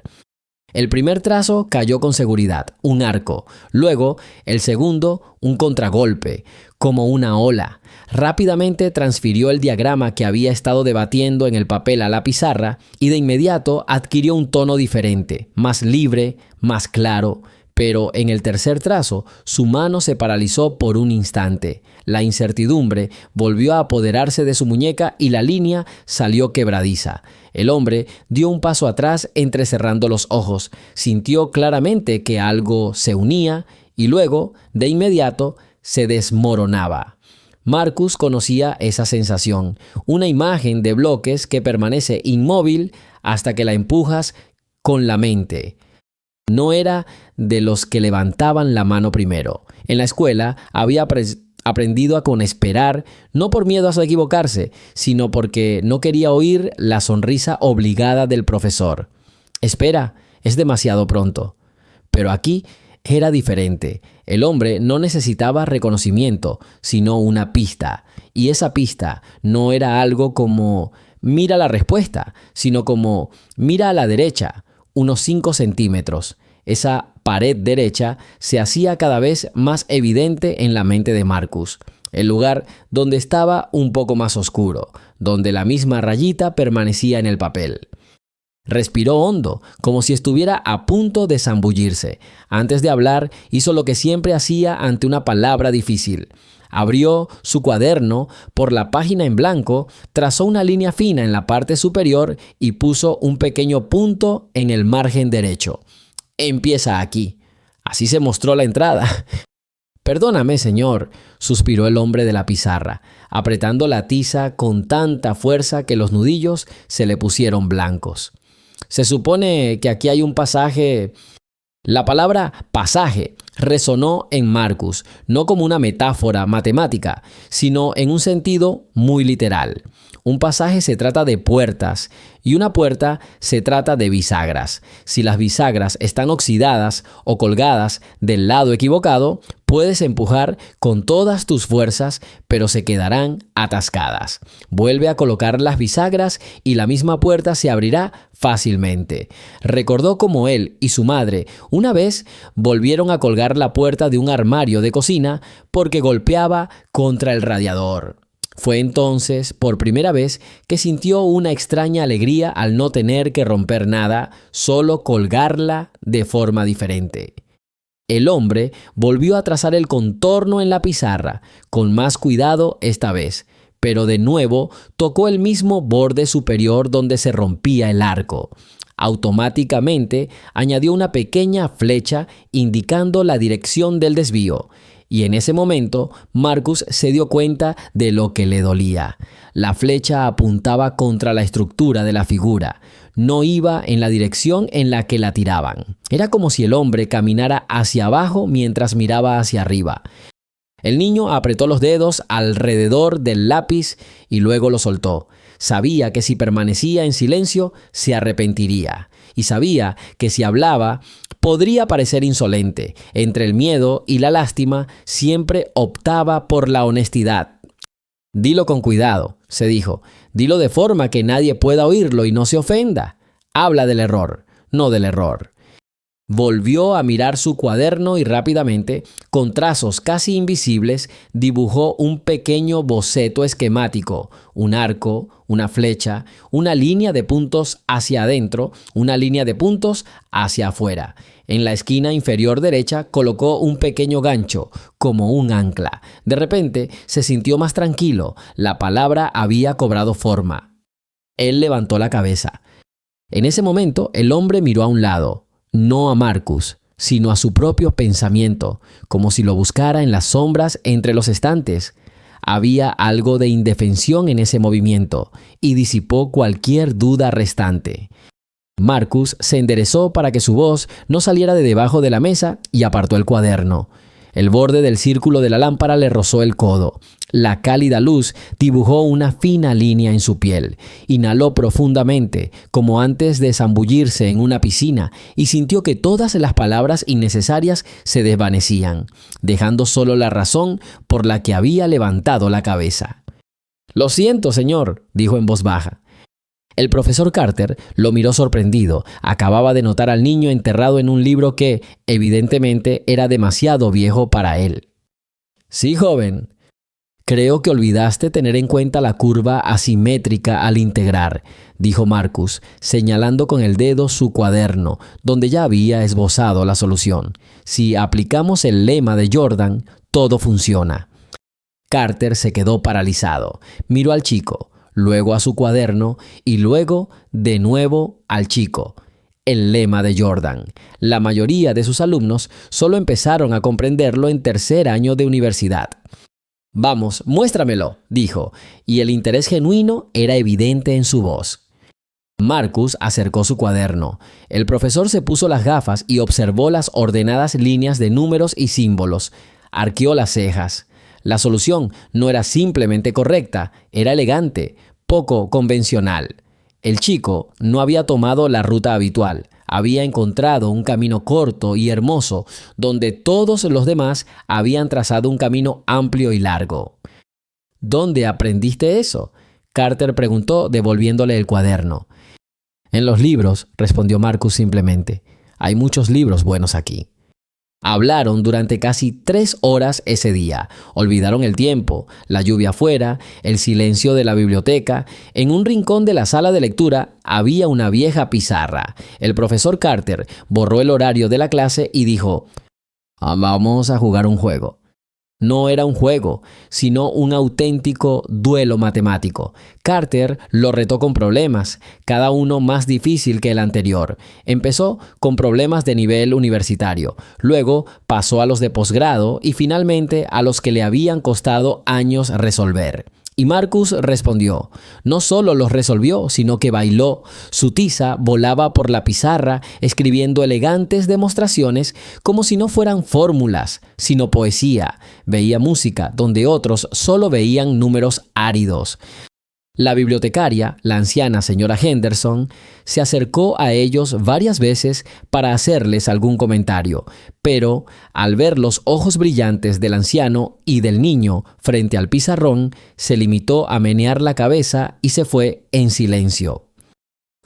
El primer trazo cayó con seguridad, un arco. Luego, el segundo, un contragolpe, como una ola. Rápidamente transfirió el diagrama que había estado debatiendo en el papel a la pizarra y de inmediato adquirió un tono diferente, más libre, más claro. Pero en el tercer trazo, su mano se paralizó por un instante. La incertidumbre volvió a apoderarse de su muñeca y la línea salió quebradiza. El hombre dio un paso atrás entrecerrando los ojos. Sintió claramente que algo se unía y luego, de inmediato, se desmoronaba. Marcus conocía esa sensación, una imagen de bloques que permanece inmóvil hasta que la empujas con la mente. No era de los que levantaban la mano primero. En la escuela había aprendido a esperar, no por miedo a equivocarse, sino porque no quería oír la sonrisa obligada del profesor. «Espera, es demasiado pronto». Pero aquí era diferente. El hombre no necesitaba reconocimiento, sino una pista. Y esa pista no era algo como mira la respuesta, sino como mira a la derecha, unos 5 centímetros. Esa pared derecha se hacía cada vez más evidente en la mente de Marcus. El lugar donde estaba un poco más oscuro, donde la misma rayita permanecía en el papel. Respiró hondo, como si estuviera a punto de zambullirse. Antes de hablar, hizo lo que siempre hacía ante una palabra difícil. Abrió su cuaderno por la página en blanco, trazó una línea fina en la parte superior y puso un pequeño punto en el margen derecho. Empieza aquí. Así se mostró la entrada. Perdóname, señor, suspiró el hombre de la pizarra, apretando la tiza con tanta fuerza que los nudillos se le pusieron blancos. Se supone que aquí hay un pasaje. La palabra pasaje resonó en Marcus, no como una metáfora matemática, sino en un sentido muy literal. Un pasaje se trata de puertas y una puerta se trata de bisagras. Si las bisagras están oxidadas o colgadas del lado equivocado, puedes empujar con todas tus fuerzas, pero se quedarán atascadas. Vuelve a colocar las bisagras y la misma puerta se abrirá fácilmente. Recordó cómo él y su madre una vez volvieron a colgar la puerta de un armario de cocina porque golpeaba contra el radiador. Fue entonces, por primera vez, que sintió una extraña alegría al no tener que romper nada, solo colgarla de forma diferente. El hombre volvió a trazar el contorno en la pizarra, con más cuidado esta vez, pero de nuevo tocó el mismo borde superior donde se rompía el arco. Automáticamente añadió una pequeña flecha indicando la dirección del desvío. Y en ese momento, Marcus se dio cuenta de lo que le dolía. La flecha apuntaba contra la estructura de la figura. No iba en la dirección en la que la tiraban. Era como si el hombre caminara hacia abajo mientras miraba hacia arriba. El niño apretó los dedos alrededor del lápiz y luego lo soltó. Sabía que si permanecía en silencio, se arrepentiría. Y sabía que si hablaba, podría parecer insolente. Entre el miedo y la lástima, siempre optaba por la honestidad. Dilo con cuidado, se dijo. Dilo de forma que nadie pueda oírlo y no se ofenda. Habla del error, no del error. Volvió a mirar su cuaderno y rápidamente, con trazos casi invisibles, dibujó un pequeño boceto esquemático, un arco, una flecha, una línea de puntos hacia adentro, una línea de puntos hacia afuera. En la esquina inferior derecha colocó un pequeño gancho, como un ancla. De repente se sintió más tranquilo, la palabra había cobrado forma. Él levantó la cabeza. En ese momento el hombre miró a un lado. No a Marcus, sino a su propio pensamiento, como si lo buscara en las sombras entre los estantes. Había algo de indefensión en ese movimiento y disipó cualquier duda restante. Marcus se enderezó para que su voz no saliera de debajo de la mesa y apartó el cuaderno. El borde del círculo de la lámpara le rozó el codo. La cálida luz dibujó una fina línea en su piel. Inhaló profundamente, como antes de zambullirse en una piscina, y sintió que todas las palabras innecesarias se desvanecían, dejando solo la razón por la que había levantado la cabeza. «Lo siento, señor», dijo en voz baja. El profesor Carter lo miró sorprendido. Acababa de notar al niño enterrado en un libro que, evidentemente, era demasiado viejo para él. «Sí, joven. Creo que olvidaste tener en cuenta la curva asimétrica al integrar», dijo Marcus, señalando con el dedo su cuaderno, donde ya había esbozado la solución. «Si aplicamos el lema de Jordan, todo funciona». Carter se quedó paralizado. Miró al chico, luego a su cuaderno y luego de nuevo al chico. El lema de Jordan. La mayoría de sus alumnos solo empezaron a comprenderlo en tercer año de universidad. «Vamos, muéstramelo», dijo, y el interés genuino era evidente en su voz. Marcus acercó su cuaderno. El profesor se puso las gafas y observó las ordenadas líneas de números y símbolos. Arqueó las cejas. La solución no era simplemente correcta, era elegante, poco convencional. El chico no había tomado la ruta habitual, había encontrado un camino corto y hermoso, donde todos los demás habían trazado un camino amplio y largo. ¿Dónde aprendiste eso?, Carter preguntó, devolviéndole el cuaderno. En los libros, respondió Marcus simplemente. Hay muchos libros buenos aquí. Hablaron durante casi 3 horas ese día. Olvidaron el tiempo, la lluvia afuera, el silencio de la biblioteca. En un rincón de la sala de lectura había una vieja pizarra. El profesor Carter borró el horario de la clase y dijo: vamos a jugar un juego. No era un juego, sino un auténtico duelo matemático. Carter lo retó con problemas, cada uno más difícil que el anterior. Empezó con problemas de nivel universitario, luego pasó a los de posgrado y finalmente a los que le habían costado años resolver. Y Marcus respondió. No solo los resolvió, sino que bailó. Su tiza volaba por la pizarra, escribiendo elegantes demostraciones como si no fueran fórmulas, sino poesía. Veía música donde otros solo veían números áridos. La bibliotecaria, la anciana señora Henderson, se acercó a ellos varias veces para hacerles algún comentario, pero al ver los ojos brillantes del anciano y del niño frente al pizarrón, se limitó a menear la cabeza y se fue en silencio.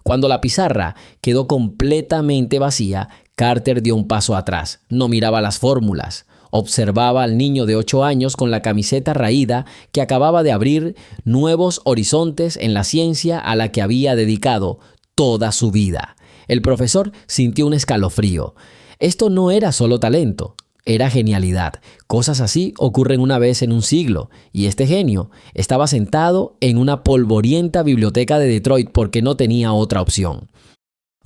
Cuando la pizarra quedó completamente vacía, Carter dio un paso atrás. No miraba las fórmulas. Observaba al niño de 8 años con la camiseta raída que acababa de abrir nuevos horizontes en la ciencia a la que había dedicado toda su vida. El profesor sintió un escalofrío. Esto no era solo talento, era genialidad. Cosas así ocurren una vez en un siglo, y este genio estaba sentado en una polvorienta biblioteca de Detroit porque no tenía otra opción.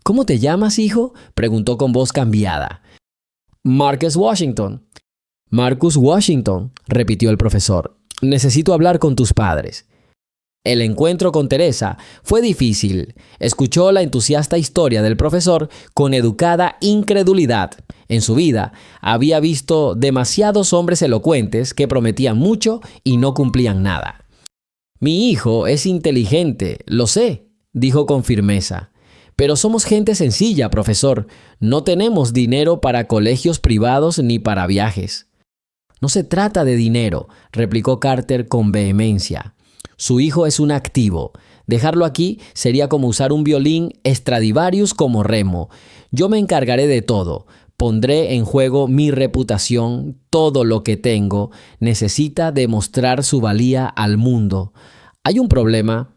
¿Cómo te llamas, hijo?, preguntó con voz cambiada. Marcus Washington. Marcus Washington, repitió el profesor. Necesito hablar con tus padres. El encuentro con Teresa fue difícil. Escuchó la entusiasta historia del profesor con educada incredulidad. En su vida había visto demasiados hombres elocuentes que prometían mucho y no cumplían nada. Mi hijo es inteligente, lo sé, dijo con firmeza. Pero somos gente sencilla, profesor. No tenemos dinero para colegios privados ni para viajes. No se trata de dinero, replicó Carter con vehemencia. Su hijo es un activo. Dejarlo aquí sería como usar un violín Stradivarius como remo. Yo me encargaré de todo. Pondré en juego mi reputación, todo lo que tengo. Necesita demostrar su valía al mundo. Hay un problema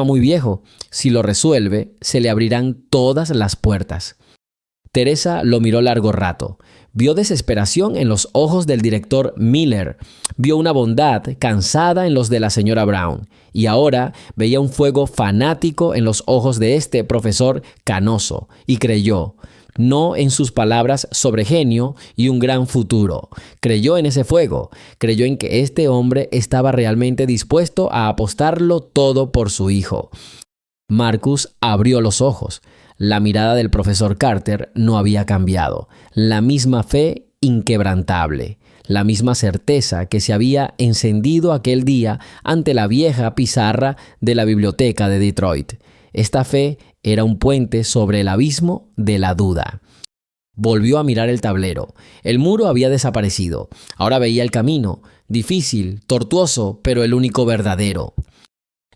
muy viejo. Si lo resuelve, se le abrirán todas las puertas. Teresa lo miró largo rato. Vio desesperación en los ojos del director Miller. Vio una bondad cansada en los de la señora Brown. Y ahora veía un fuego fanático en los ojos de este profesor canoso. Y creyó, no en sus palabras sobre genio y un gran futuro. Creyó en ese fuego. Creyó en que este hombre estaba realmente dispuesto a apostarlo todo por su hijo. Marcus abrió los ojos. La mirada del profesor Carter no había cambiado. La misma fe inquebrantable, la misma certeza que se había encendido aquel día ante la vieja pizarra de la biblioteca de Detroit. Esta fe era un puente sobre el abismo de la duda. Volvió a mirar el tablero. El muro había desaparecido. Ahora veía el camino, difícil, tortuoso, pero el único verdadero.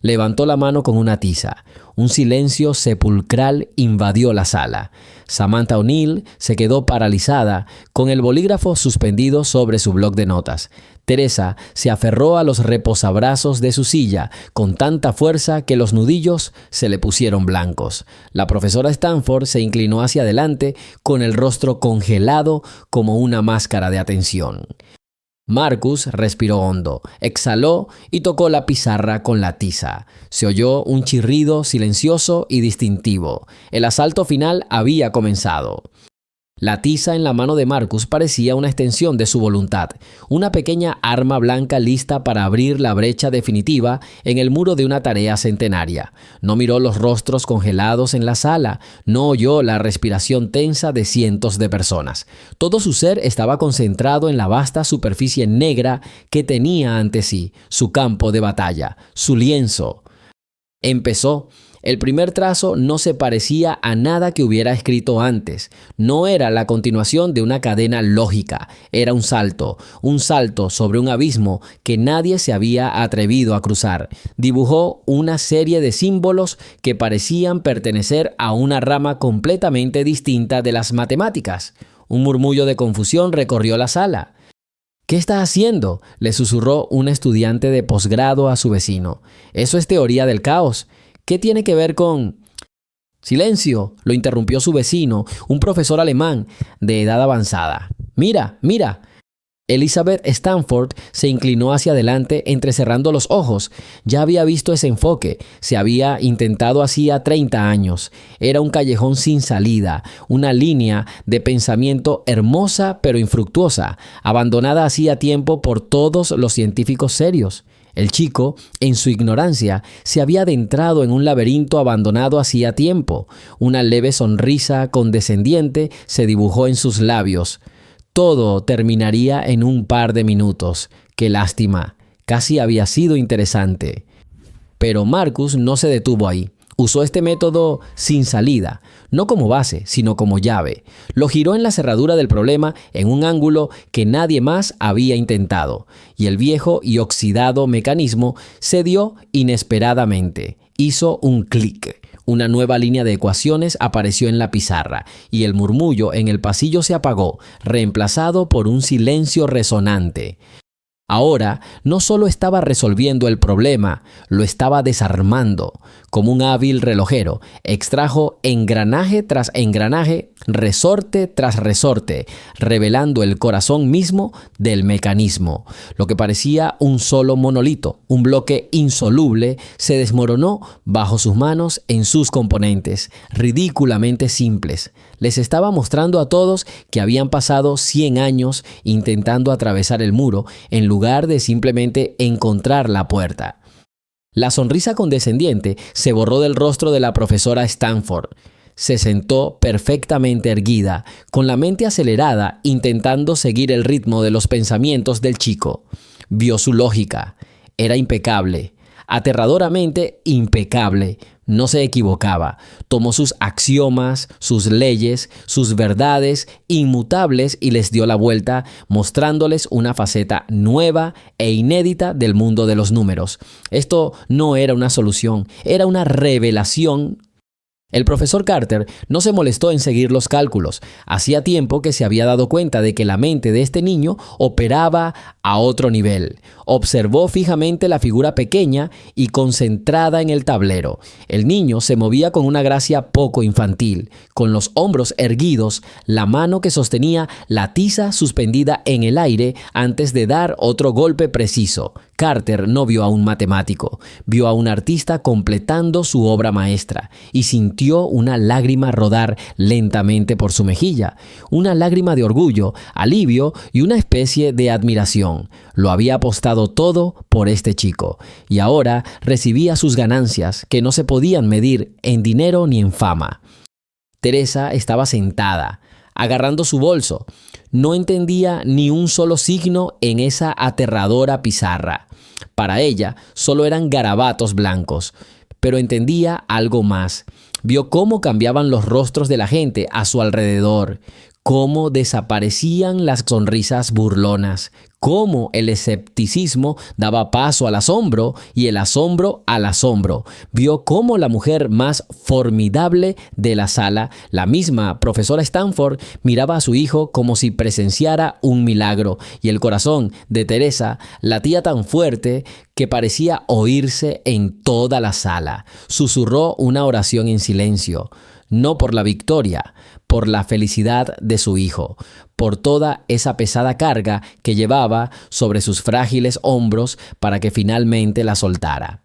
Levantó la mano con una tiza. Un silencio sepulcral invadió la sala. Samantha O'Neill se quedó paralizada, con el bolígrafo suspendido sobre su bloc de notas. Teresa se aferró a los reposabrazos de su silla con tanta fuerza que los nudillos se le pusieron blancos. La profesora Stanford se inclinó hacia adelante con el rostro congelado como una máscara de atención. Marcus respiró hondo, exhaló y tocó la pizarra con la tiza. Se oyó un chirrido silencioso y distintivo. El asalto final había comenzado. La tiza en la mano de Marcus parecía una extensión de su voluntad, una pequeña arma blanca lista para abrir la brecha definitiva en el muro de una tarea centenaria. No miró los rostros congelados en la sala, no oyó la respiración tensa de cientos de personas. Todo su ser estaba concentrado en la vasta superficie negra que tenía ante sí, su campo de batalla, su lienzo. Empezó. El primer trazo no se parecía a nada que hubiera escrito antes. No era la continuación de una cadena lógica. Era un salto sobre un abismo que nadie se había atrevido a cruzar. Dibujó una serie de símbolos que parecían pertenecer a una rama completamente distinta de las matemáticas. Un murmullo de confusión recorrió la sala. «¿Qué está haciendo?», le susurró un estudiante de posgrado a su vecino. «Eso es teoría del caos. ¿Qué tiene que ver con...?» «Silencio», lo interrumpió su vecino, un profesor alemán de edad avanzada. «Mira, mira». Elizabeth Stanford se inclinó hacia adelante entrecerrando los ojos. Ya había visto ese enfoque. Se había intentado hacía 30 años. Era un callejón sin salida, una línea de pensamiento hermosa pero infructuosa, abandonada hacía tiempo por todos los científicos serios. El chico, en su ignorancia, se había adentrado en un laberinto abandonado hacía tiempo. Una leve sonrisa condescendiente se dibujó en sus labios. Todo terminaría en un par de minutos. ¡Qué lástima! Casi había sido interesante. Pero Marcus no se detuvo ahí. Usó este método sin salida, no como base, sino como llave. Lo giró en la cerradura del problema en un ángulo que nadie más había intentado, y el viejo y oxidado mecanismo cedió inesperadamente. Hizo un clic. Una nueva línea de ecuaciones apareció en la pizarra y el murmullo en el pasillo se apagó, reemplazado por un silencio resonante. Ahora no solo estaba resolviendo el problema, lo estaba desarmando. Como un hábil relojero, extrajo engranaje tras engranaje, resorte tras resorte, revelando el corazón mismo del mecanismo. Lo que parecía un solo monolito, un bloque insoluble, se desmoronó bajo sus manos en sus componentes, ridículamente simples. Les estaba mostrando a todos que habían pasado 100 años intentando atravesar el muro en lugar de simplemente encontrar la puerta. La sonrisa condescendiente se borró del rostro de la profesora Stanford. Se sentó perfectamente erguida, con la mente acelerada, intentando seguir el ritmo de los pensamientos del chico. Vio su lógica. Era impecable, aterradoramente impecable. No se equivocaba. Tomó sus axiomas, sus leyes, sus verdades inmutables y les dio la vuelta, mostrándoles una faceta nueva e inédita del mundo de los números. Esto no era una solución, era una revelación. El profesor Carter no se molestó en seguir los cálculos. Hacía tiempo que se había dado cuenta de que la mente de este niño operaba a otro nivel. Observó fijamente la figura pequeña y concentrada en el tablero. El niño se movía con una gracia poco infantil, con los hombros erguidos, la mano que sostenía la tiza suspendida en el aire antes de dar otro golpe preciso. Carter no vio a un matemático, vio a un artista completando su obra maestra y sintió una lágrima rodar lentamente por su mejilla, una lágrima de orgullo, alivio y una especie de admiración. Lo había apostado todo por este chico y ahora recibía sus ganancias que no se podían medir en dinero ni en fama. Teresa estaba sentada, agarrando su bolso. No entendía ni un solo signo en esa aterradora pizarra. Para ella solo eran garabatos blancos, pero entendía algo más. Vio cómo cambiaban los rostros de la gente a su alrededor, cómo desaparecían las sonrisas burlonas, cómo el escepticismo daba paso al asombro y el asombro al asombro. Vio cómo la mujer más formidable de la sala, la misma profesora Stanford, miraba a su hijo como si presenciara un milagro, y el corazón de Teresa latía tan fuerte que parecía oírse en toda la sala. Susurró una oración en silencio. No por la victoria, por la felicidad de su hijo, por toda esa pesada carga que llevaba sobre sus frágiles hombros para que finalmente la soltara.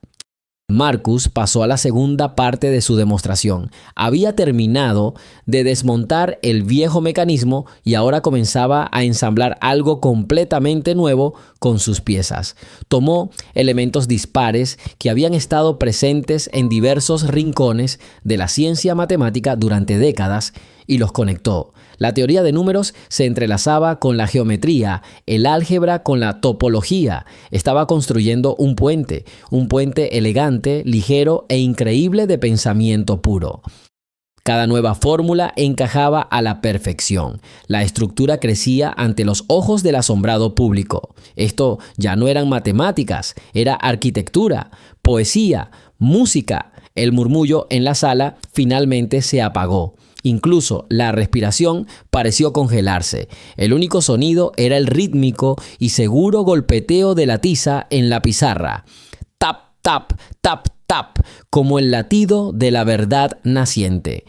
Marcus pasó a la segunda parte de su demostración. Había terminado de desmontar el viejo mecanismo y ahora comenzaba a ensamblar algo completamente nuevo con sus piezas. Tomó elementos dispares que habían estado presentes en diversos rincones de la ciencia matemática durante décadas y los conectó. La teoría de números se entrelazaba con la geometría, el álgebra con la topología. Estaba construyendo un puente elegante, ligero e increíble de pensamiento puro. Cada nueva fórmula encajaba a la perfección. La estructura crecía ante los ojos del asombrado público. Esto ya no eran matemáticas, era arquitectura, poesía, música. El murmullo en la sala finalmente se apagó. Incluso la respiración pareció congelarse. El único sonido era el rítmico y seguro golpeteo de la tiza en la pizarra. Tap, tap, tap, tap, como el latido de la verdad naciente.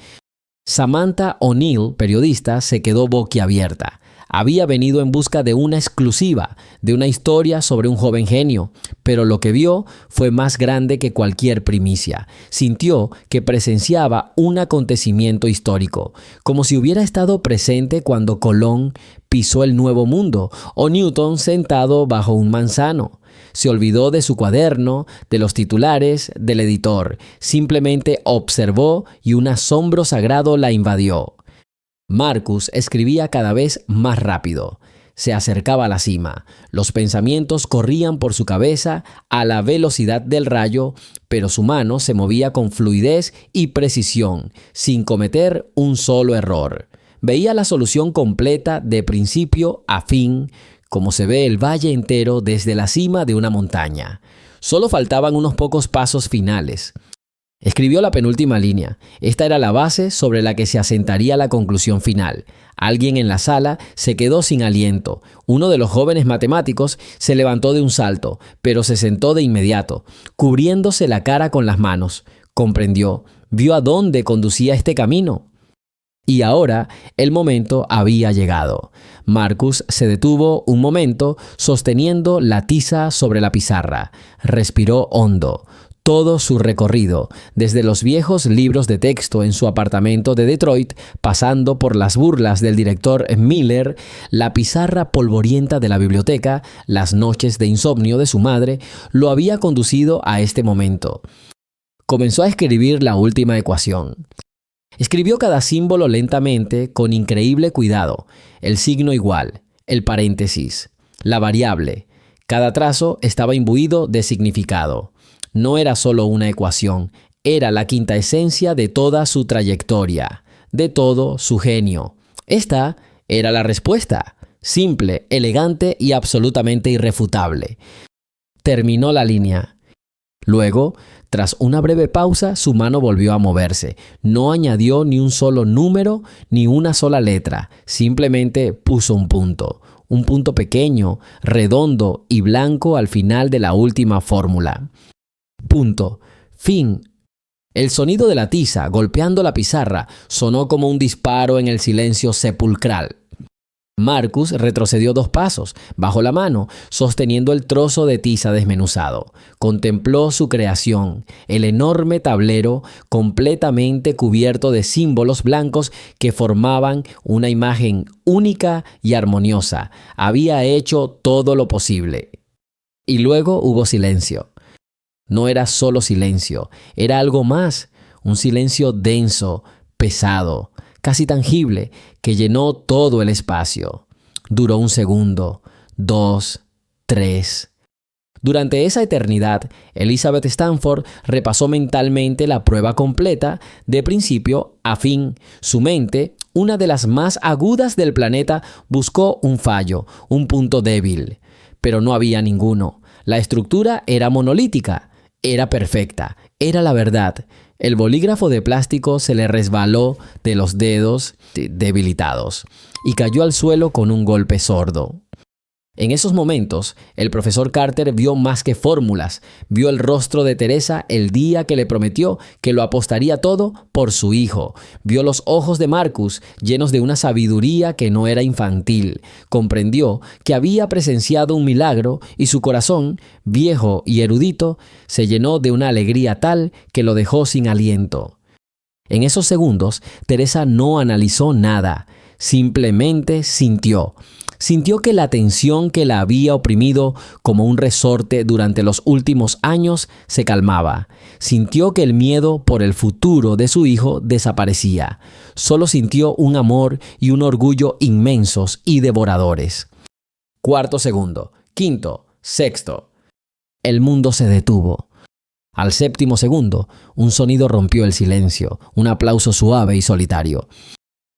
Samantha O'Neill, periodista, se quedó boquiabierta. Había venido en busca de una exclusiva, de una historia sobre un joven genio, pero lo que vio fue más grande que cualquier primicia. Sintió que presenciaba un acontecimiento histórico, como si hubiera estado presente cuando Colón pisó el Nuevo Mundo o Newton sentado bajo un manzano. Se olvidó de su cuaderno, de los titulares, del editor. Simplemente observó y un asombro sagrado la invadió. Marcus escribía cada vez más rápido. Se acercaba a la cima. Los pensamientos corrían por su cabeza a la velocidad del rayo, pero su mano se movía con fluidez y precisión, sin cometer un solo error. Veía la solución completa de principio a fin, como se ve el valle entero desde la cima de una montaña. Solo faltaban unos pocos pasos finales. Escribió la penúltima línea. Esta era la base sobre la que se asentaría la conclusión final. Alguien en la sala se quedó sin aliento. Uno de los jóvenes matemáticos se levantó de un salto, pero se sentó de inmediato, cubriéndose la cara con las manos. Comprendió, vio a dónde conducía este camino. Y ahora el momento había llegado. Marcus se detuvo un momento sosteniendo la tiza sobre la pizarra. Respiró hondo. Todo su recorrido, desde los viejos libros de texto en su apartamento de Detroit, pasando por las burlas del director Miller, la pizarra polvorienta de la biblioteca, las noches de insomnio de su madre, lo había conducido a este momento. Comenzó a escribir la última ecuación. Escribió cada símbolo lentamente, con increíble cuidado, el signo igual, el paréntesis, la variable. Cada trazo estaba imbuido de significado. No era solo una ecuación, era la quinta esencia de toda su trayectoria, de todo su genio. Esta era la respuesta, simple, elegante y absolutamente irrefutable. Terminó la línea. Luego, tras una breve pausa, su mano volvió a moverse. No añadió ni un solo número ni una sola letra, simplemente puso un punto pequeño, redondo y blanco al final de la última fórmula. Punto. Fin. El sonido de la tiza golpeando la pizarra sonó como un disparo en el silencio sepulcral. Marcus retrocedió 2 pasos, bajó la mano, sosteniendo el trozo de tiza desmenuzado. Contempló su creación, el enorme tablero completamente cubierto de símbolos blancos que formaban una imagen única y armoniosa. Había hecho todo lo posible. Y luego hubo silencio. No era solo silencio, era algo más, un silencio denso, pesado, casi tangible, que llenó todo el espacio. Duró 1 segundo, 2, 3. Durante esa eternidad, Elizabeth Stanford repasó mentalmente la prueba completa de principio a fin. Su mente, una de las más agudas del planeta, buscó un fallo, un punto débil. Pero no había ninguno. La estructura era monolítica. Era perfecta, era la verdad. El bolígrafo de plástico se le resbaló de los dedos debilitados y cayó al suelo con un golpe sordo. En esos momentos, el profesor Carter vio más que fórmulas, vio el rostro de Teresa el día que le prometió que lo apostaría todo por su hijo. Vio los ojos de Marcus llenos de una sabiduría que no era infantil. Comprendió que había presenciado un milagro y su corazón, viejo y erudito, se llenó de una alegría tal que lo dejó sin aliento. En esos segundos, Teresa no analizó nada, simplemente sintió. Sintió que la tensión que la había oprimido como un resorte durante los últimos años se calmaba. Sintió que el miedo por el futuro de su hijo desaparecía. Solo sintió un amor y un orgullo inmensos y devoradores. Cuarto segundo, quinto, sexto. El mundo se detuvo. Al séptimo segundo, un sonido rompió el silencio, un aplauso suave y solitario.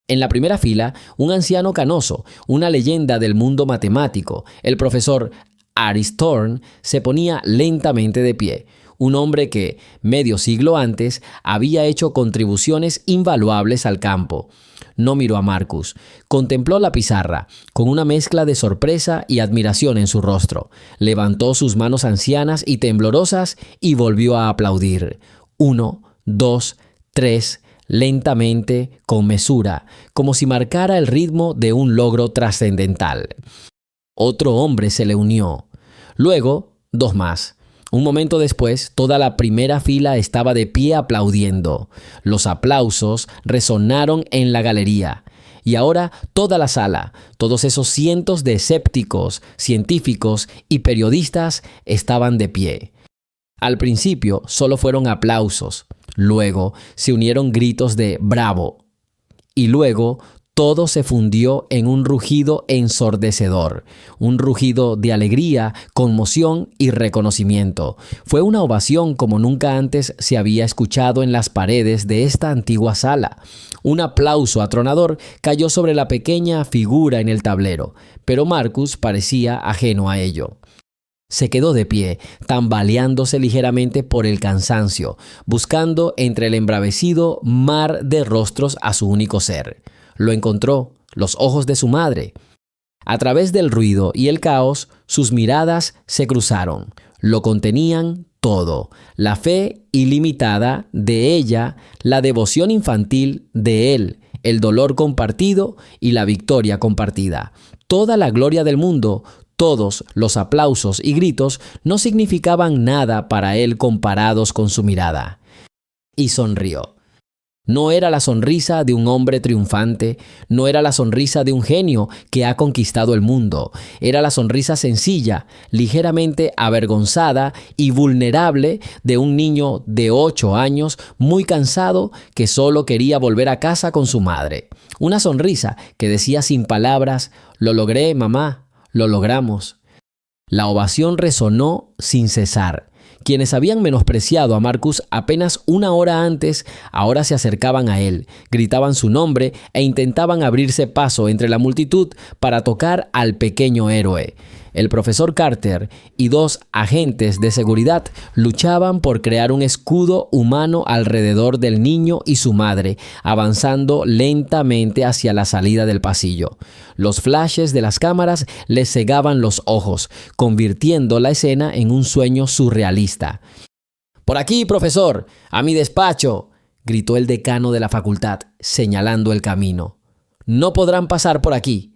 En la primera fila, un anciano canoso, una leyenda del mundo matemático, el profesor Aristorn, se ponía lentamente de pie. Un hombre que, medio siglo antes, había hecho contribuciones invaluables al campo. No miró a Marcus. Contempló la pizarra, con una mezcla de sorpresa y admiración en su rostro. Levantó sus manos ancianas y temblorosas y volvió a aplaudir. 1, 2, 3... lentamente, con mesura, como si marcara el ritmo de un logro trascendental. Otro hombre se le unió. Luego, 2 más. Un momento después, toda la primera fila estaba de pie aplaudiendo. Los aplausos resonaron en la galería. Y ahora toda la sala, todos esos cientos de escépticos, científicos y periodistas estaban de pie. Al principio solo fueron aplausos. Luego se unieron gritos de ¡bravo! Y luego todo se fundió en un rugido ensordecedor, un rugido de alegría, conmoción y reconocimiento. Fue una ovación como nunca antes se había escuchado en las paredes de esta antigua sala. Un aplauso atronador cayó sobre la pequeña figura en el tablero, pero Marcus parecía ajeno a ello. Se quedó de pie, tambaleándose ligeramente por el cansancio, buscando entre el embravecido mar de rostros a su único ser. Lo encontró, los ojos de su madre. A través del ruido y el caos, sus miradas se cruzaron. Lo contenían todo: la fe ilimitada de ella, la devoción infantil de él, el dolor compartido y la victoria compartida. Toda la gloria del mundo. Todos los aplausos y gritos no significaban nada para él comparados con su mirada. Y sonrió. No era la sonrisa de un hombre triunfante, no era la sonrisa de un genio que ha conquistado el mundo. Era la sonrisa sencilla, ligeramente avergonzada y vulnerable de un niño de 8 años muy cansado que solo quería volver a casa con su madre. Una sonrisa que decía sin palabras: «Lo logré, mamá. Lo logramos». La ovación resonó sin cesar. Quienes habían menospreciado a Marcus apenas una hora antes, ahora se acercaban a él, gritaban su nombre e intentaban abrirse paso entre la multitud para tocar al pequeño héroe. El profesor Carter y 2 agentes de seguridad luchaban por crear un escudo humano alrededor del niño y su madre, avanzando lentamente hacia la salida del pasillo. Los flashes de las cámaras les cegaban los ojos, convirtiendo la escena en un sueño surrealista. «¡Por aquí, profesor! ¡A mi despacho!», gritó el decano de la facultad, señalando el camino. «No podrán pasar por aquí».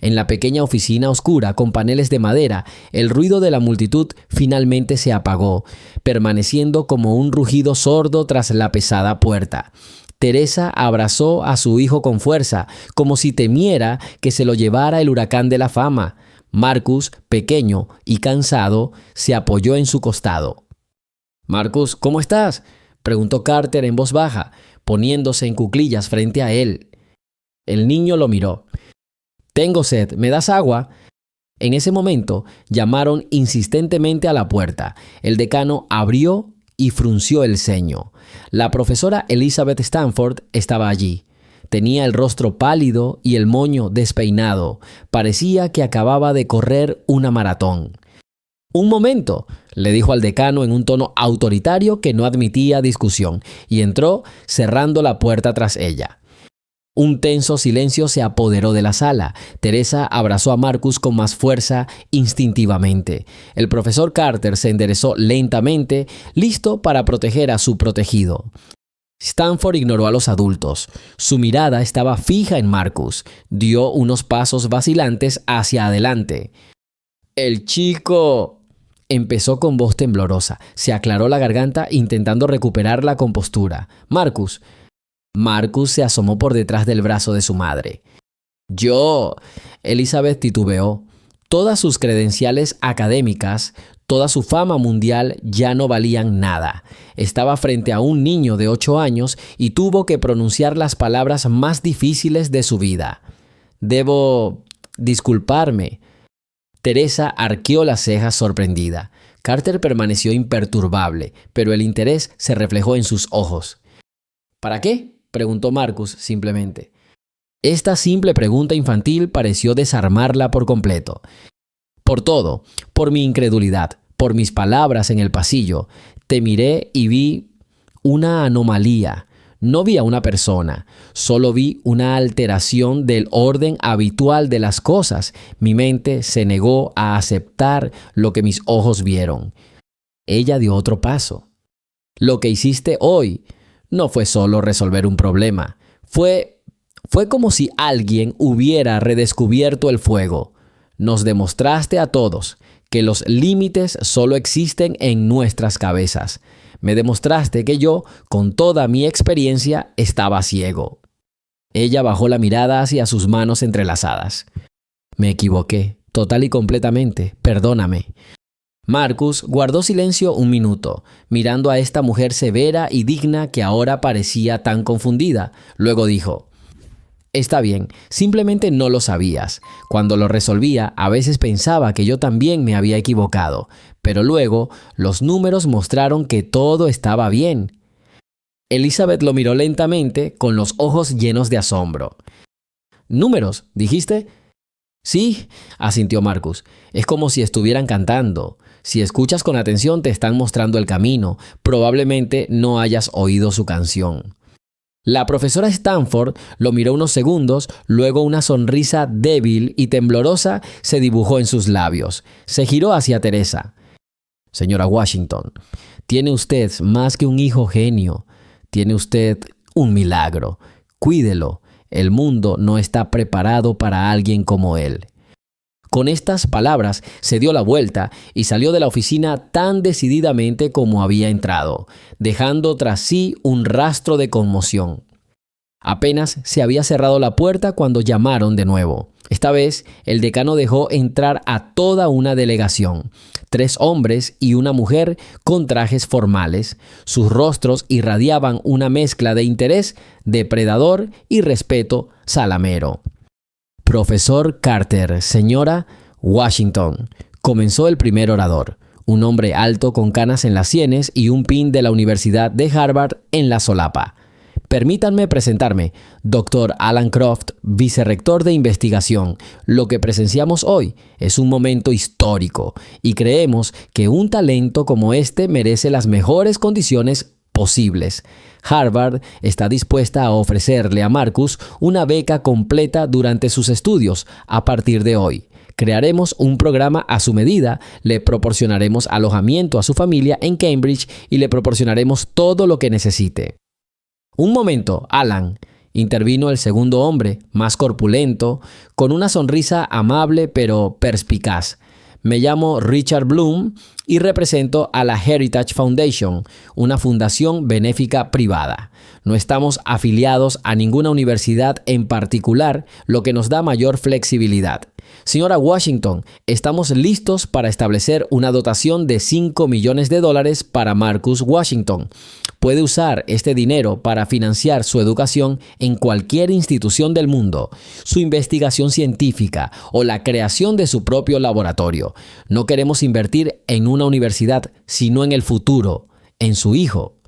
En la pequeña oficina oscura con paneles de madera, el ruido de la multitud finalmente se apagó, permaneciendo como un rugido sordo tras la pesada puerta. Teresa abrazó a su hijo con fuerza, como si temiera que se lo llevara el huracán de la fama. Marcus, pequeño y cansado, se apoyó en su costado. «Marcus, ¿cómo estás?», preguntó Carter en voz baja, poniéndose en cuclillas frente a él. El niño lo miró. «Tengo sed, ¿me das agua?». En ese momento llamaron insistentemente a la puerta. El decano abrió y frunció el ceño. La profesora Elizabeth Stanford estaba allí. Tenía el rostro pálido y el moño despeinado. Parecía que acababa de correr una maratón. «Un momento», le dijo al decano en un tono autoritario que no admitía discusión, y entró cerrando la puerta tras ella. Un tenso silencio se apoderó de la sala. Teresa abrazó a Marcus con más fuerza instintivamente. El profesor Carter se enderezó lentamente, listo para proteger a su protegido. Stanford ignoró a los adultos. Su mirada estaba fija en Marcus. Dio unos pasos vacilantes hacia adelante. «El chico», empezó con voz temblorosa. Se aclaró la garganta intentando recuperar la compostura. «Marcus». Marcus se asomó por detrás del brazo de su madre. Yo, Elizabeth titubeó. Todas sus credenciales académicas, toda su fama mundial ya no valían nada. Estaba frente a un niño de 8 años y tuvo que pronunciar las palabras más difíciles de su vida. Debo disculparme. Teresa arqueó las cejas sorprendida. Carter permaneció imperturbable, pero el interés se reflejó en sus ojos. ¿Para qué?, preguntó Marcus simplemente. Esta simple pregunta infantil pareció desarmarla por completo. Por todo, por mi incredulidad, por mis palabras en el pasillo, te miré y vi una anomalía. No vi a una persona, solo vi una alteración del orden habitual de las cosas. Mi mente se negó a aceptar lo que mis ojos vieron. Ella dio otro paso. Lo que hiciste hoy no fue solo resolver un problema. Fue como si alguien hubiera redescubierto el fuego. Nos demostraste a todos que los límites solo existen en nuestras cabezas. Me demostraste que yo, con toda mi experiencia, estaba ciego. Ella bajó la mirada hacia sus manos entrelazadas. Me equivoqué, total y completamente. Perdóname. Marcus guardó silencio un minuto, mirando a esta mujer severa y digna que ahora parecía tan confundida. Luego dijo: Está bien, simplemente no lo sabías. Cuando lo resolvía, a veces pensaba que yo también me había equivocado, pero luego los números mostraron que todo estaba bien. Elizabeth lo miró lentamente, con los ojos llenos de asombro. ¿Números, dijiste? Sí, asintió Marcus. Es como si estuvieran cantando. Si escuchas con atención, te están mostrando el camino. Probablemente no hayas oído su canción. La profesora Stanford lo miró unos segundos, luego una sonrisa débil y temblorosa se dibujó en sus labios. Se giró hacia Teresa. Señora Washington, tiene usted más que un hijo genio. Tiene usted un milagro. Cuídelo. El mundo no está preparado para alguien como él. Con estas palabras se dio la vuelta y salió de la oficina tan decididamente como había entrado, dejando tras sí un rastro de conmoción. Apenas se había cerrado la puerta cuando llamaron de nuevo. Esta vez, el decano dejó entrar a toda una delegación. 3 hombres y una mujer con trajes formales. Sus rostros irradiaban una mezcla de interés, depredador y respeto salamero. Profesor Carter, señora Washington, comenzó el primer orador, un hombre alto con canas en las sienes y un pin de la Universidad de Harvard en la solapa. Permítanme presentarme, Dr. Alan Croft, vicerrector de investigación. Lo que presenciamos hoy es un momento histórico y creemos que un talento como este merece las mejores condiciones posibles. Harvard está dispuesta a ofrecerle a Marcus una beca completa durante sus estudios a partir de hoy. Crearemos un programa a su medida, le proporcionaremos alojamiento a su familia en Cambridge y le proporcionaremos todo lo que necesite. Un momento, Alan, intervino el segundo hombre, más corpulento, con una sonrisa amable pero perspicaz. Me llamo Richard Bloom y represento a la Heritage Foundation, una fundación benéfica privada. No estamos afiliados a ninguna universidad en particular, lo que nos da mayor flexibilidad. Señora Washington, estamos listos para establecer una dotación de $5 millones para Marcus Washington. Puede usar este dinero para financiar su educación en cualquier institución del mundo, su investigación científica o la creación de su propio laboratorio. No queremos invertir en una universidad, sino en el futuro, en su hijo.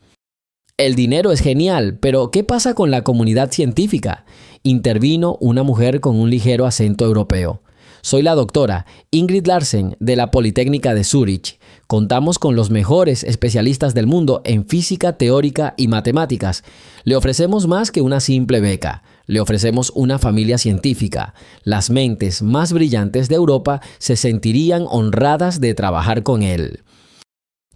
El dinero es genial, pero ¿qué pasa con la comunidad científica? Intervino una mujer con un ligero acento europeo. Soy la doctora Ingrid Larsen de la Politécnica de Zúrich. Contamos con los mejores especialistas del mundo en física teórica y matemáticas. Le ofrecemos más que una simple beca. Le ofrecemos una familia científica. Las mentes más brillantes de Europa se sentirían honradas de trabajar con él.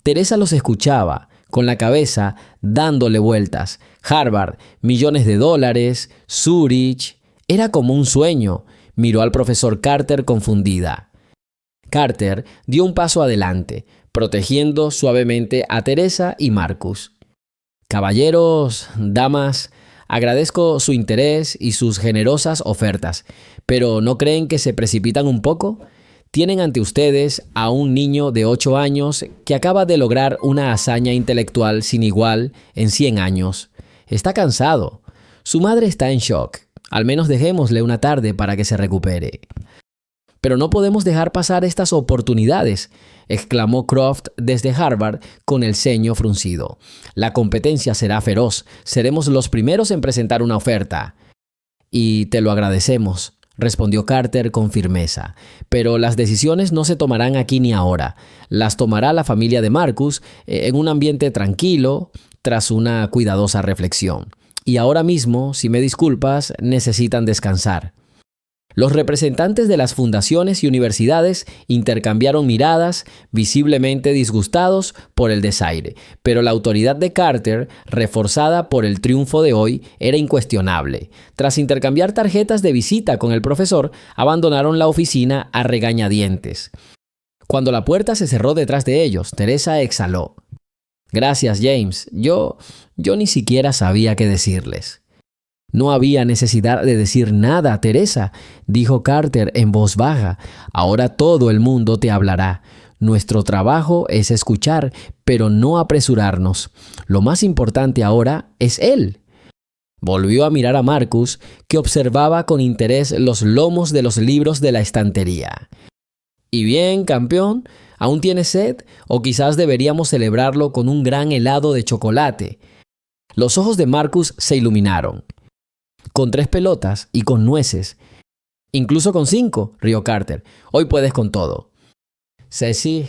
Teresa los escuchaba, con la cabeza dándole vueltas. Harvard, millones de dólares, Zúrich. Era como un sueño. Miró al profesor Carter confundida. Carter dio un paso adelante, protegiendo suavemente a Teresa y Marcus. Caballeros, damas, Agradezco su interés y sus generosas ofertas, pero ¿no creen que se precipitan un poco? Tienen ante ustedes a un niño de 8 años que acaba de lograr una hazaña intelectual sin igual en 100 años. Está cansado. Su madre está en shock. Al menos dejémosle una tarde para que se recupere. Pero no podemos dejar pasar estas oportunidades, exclamó Croft desde Harvard con el ceño fruncido. La competencia será feroz. Seremos los primeros en presentar una oferta. Y te lo agradecemos, respondió Carter con firmeza. Pero las decisiones no se tomarán aquí ni ahora. Las tomará la familia de Marcus en un ambiente tranquilo, tras una cuidadosa reflexión. Y ahora mismo, si me disculpas, necesitan descansar. Los representantes de las fundaciones y universidades intercambiaron miradas, visiblemente disgustados por el desaire, pero la autoridad de Carter, reforzada por el triunfo de hoy, era incuestionable. Tras intercambiar tarjetas de visita con el profesor, abandonaron la oficina a regañadientes. Cuando la puerta se cerró detrás de ellos, Teresa exhaló. Gracias, James. Yo ni siquiera sabía qué decirles. No había necesidad de decir nada, Teresa, dijo Carter en voz baja. Ahora todo el mundo te hablará. Nuestro trabajo es escuchar, pero no apresurarnos. Lo más importante ahora es él. Volvió a mirar a Marcus, que observaba con interés los lomos de los libros de la estantería. ¿Y bien, campeón? ¿Aún tienes sed? ¿O quizás deberíamos celebrarlo con un gran helado de chocolate? Los ojos de Marcus se iluminaron. Con 3 pelotas y con nueces. Incluso con 5, rió Carter. Hoy puedes con todo. Ceci.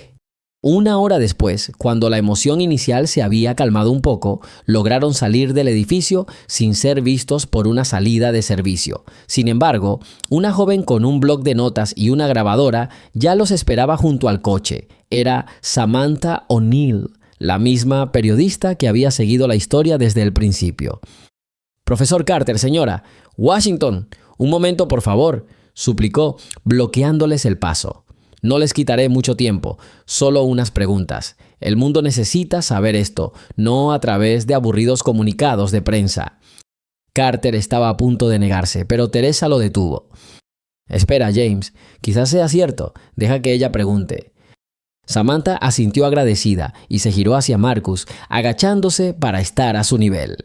Una hora después, cuando la emoción inicial se había calmado un poco, lograron salir del edificio sin ser vistos por una salida de servicio. Sin embargo, una joven con un bloc de notas y una grabadora ya los esperaba junto al coche. Era Samantha O'Neill, la misma periodista que había seguido la historia desde el principio. Profesor Carter, señora. Washington, un momento, por favor, suplicó, bloqueándoles el paso. No les quitaré mucho tiempo, solo unas preguntas. El mundo necesita saber esto, no a través de aburridos comunicados de prensa. Carter estaba a punto de negarse, pero Teresa lo detuvo. Espera, James, quizás sea cierto. Deja que ella pregunte. Samantha asintió agradecida y se giró hacia Marcus, agachándose para estar a su nivel.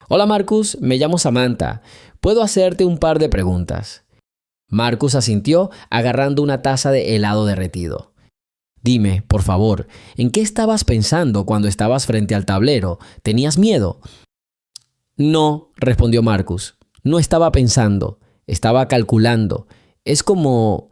Hola Marcus, me llamo Samantha. ¿Puedo hacerte un par de preguntas? Marcus asintió, agarrando una taza de helado derretido. Dime, por favor, ¿en qué estabas pensando cuando estabas frente al tablero? ¿Tenías miedo? No, respondió Marcus. No estaba pensando, estaba calculando. Es como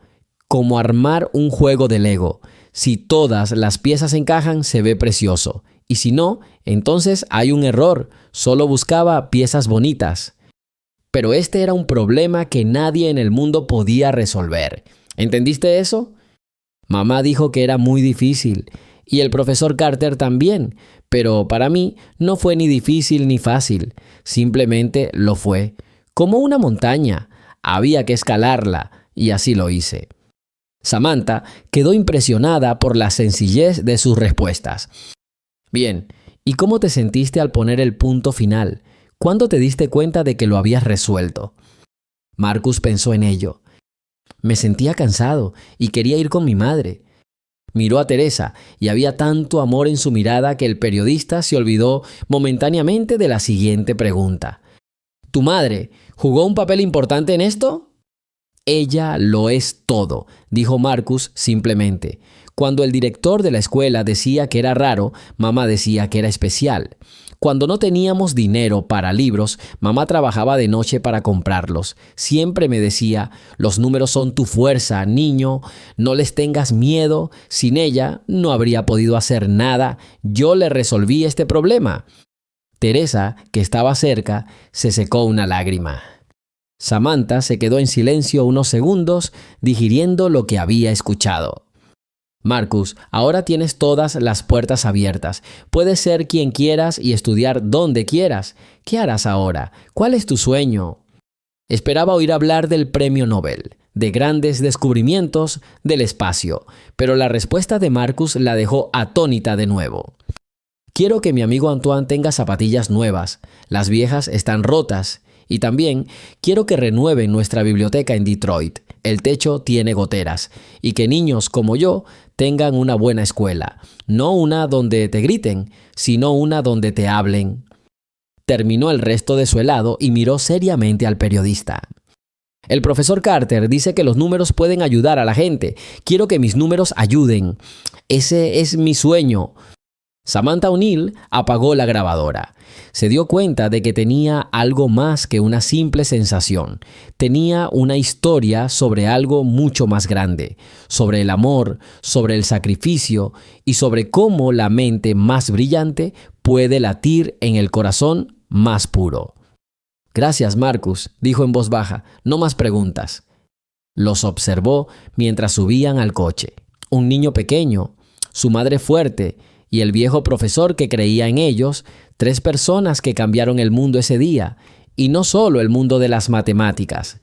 armar un juego de Lego. Si todas las piezas encajan, se ve precioso. Y si no, entonces hay un error. Solo buscaba piezas bonitas. Pero este era un problema que nadie en el mundo podía resolver. ¿Entendiste eso? Mamá dijo que era muy difícil. Y el profesor Carter también. Pero para mí no fue ni difícil ni fácil. Simplemente lo fue. Como una montaña. Había que escalarla. Y así lo hice. Samantha quedó impresionada por la sencillez de sus respuestas. Bien, ¿y cómo te sentiste al poner el punto final? ¿Cuándo te diste cuenta de que lo habías resuelto? Marcus pensó en ello. Me sentía cansado y quería ir con mi madre. Miró a Teresa y había tanto amor en su mirada que el periodista se olvidó momentáneamente de la siguiente pregunta. ¿Tu madre jugó un papel importante en esto? Ella lo es todo, dijo Marcus simplemente. Cuando el director de la escuela decía que era raro, mamá decía que era especial. Cuando no teníamos dinero para libros, mamá trabajaba de noche para comprarlos. Siempre me decía, los números son tu fuerza, niño, no les tengas miedo. Sin ella no habría podido hacer nada. Yo le resolví este problema. Teresa, que estaba cerca, se secó una lágrima. Samantha se quedó en silencio unos segundos, digiriendo lo que había escuchado. Marcus, ahora tienes todas las puertas abiertas. Puedes ser quien quieras y estudiar donde quieras. ¿Qué harás ahora? ¿Cuál es tu sueño? Esperaba oír hablar del premio Nobel, de grandes descubrimientos del espacio, pero la respuesta de Marcus la dejó atónita de nuevo. Quiero que mi amigo Antoine tenga zapatillas nuevas. Las viejas están rotas. Y también quiero que renueven nuestra biblioteca en Detroit. El techo tiene goteras. Y que niños como yo tengan una buena escuela. No una donde te griten, sino una donde te hablen. Terminó el resto de su helado y miró seriamente al periodista. El profesor Carter dice que los números pueden ayudar a la gente. Quiero que mis números ayuden. Ese es mi sueño. Samantha O'Neill apagó la grabadora. Se dio cuenta de que tenía algo más que una simple sensación. Tenía una historia sobre algo mucho más grande, sobre el amor, sobre el sacrificio y sobre cómo la mente más brillante puede latir en el corazón más puro. Gracias, Marcus, dijo en voz baja. No más preguntas. Los observó mientras subían al coche. Un niño pequeño, su madre fuerte y el viejo profesor que creía en ellos, 3 personas que cambiaron el mundo ese día, y no solo el mundo de las matemáticas,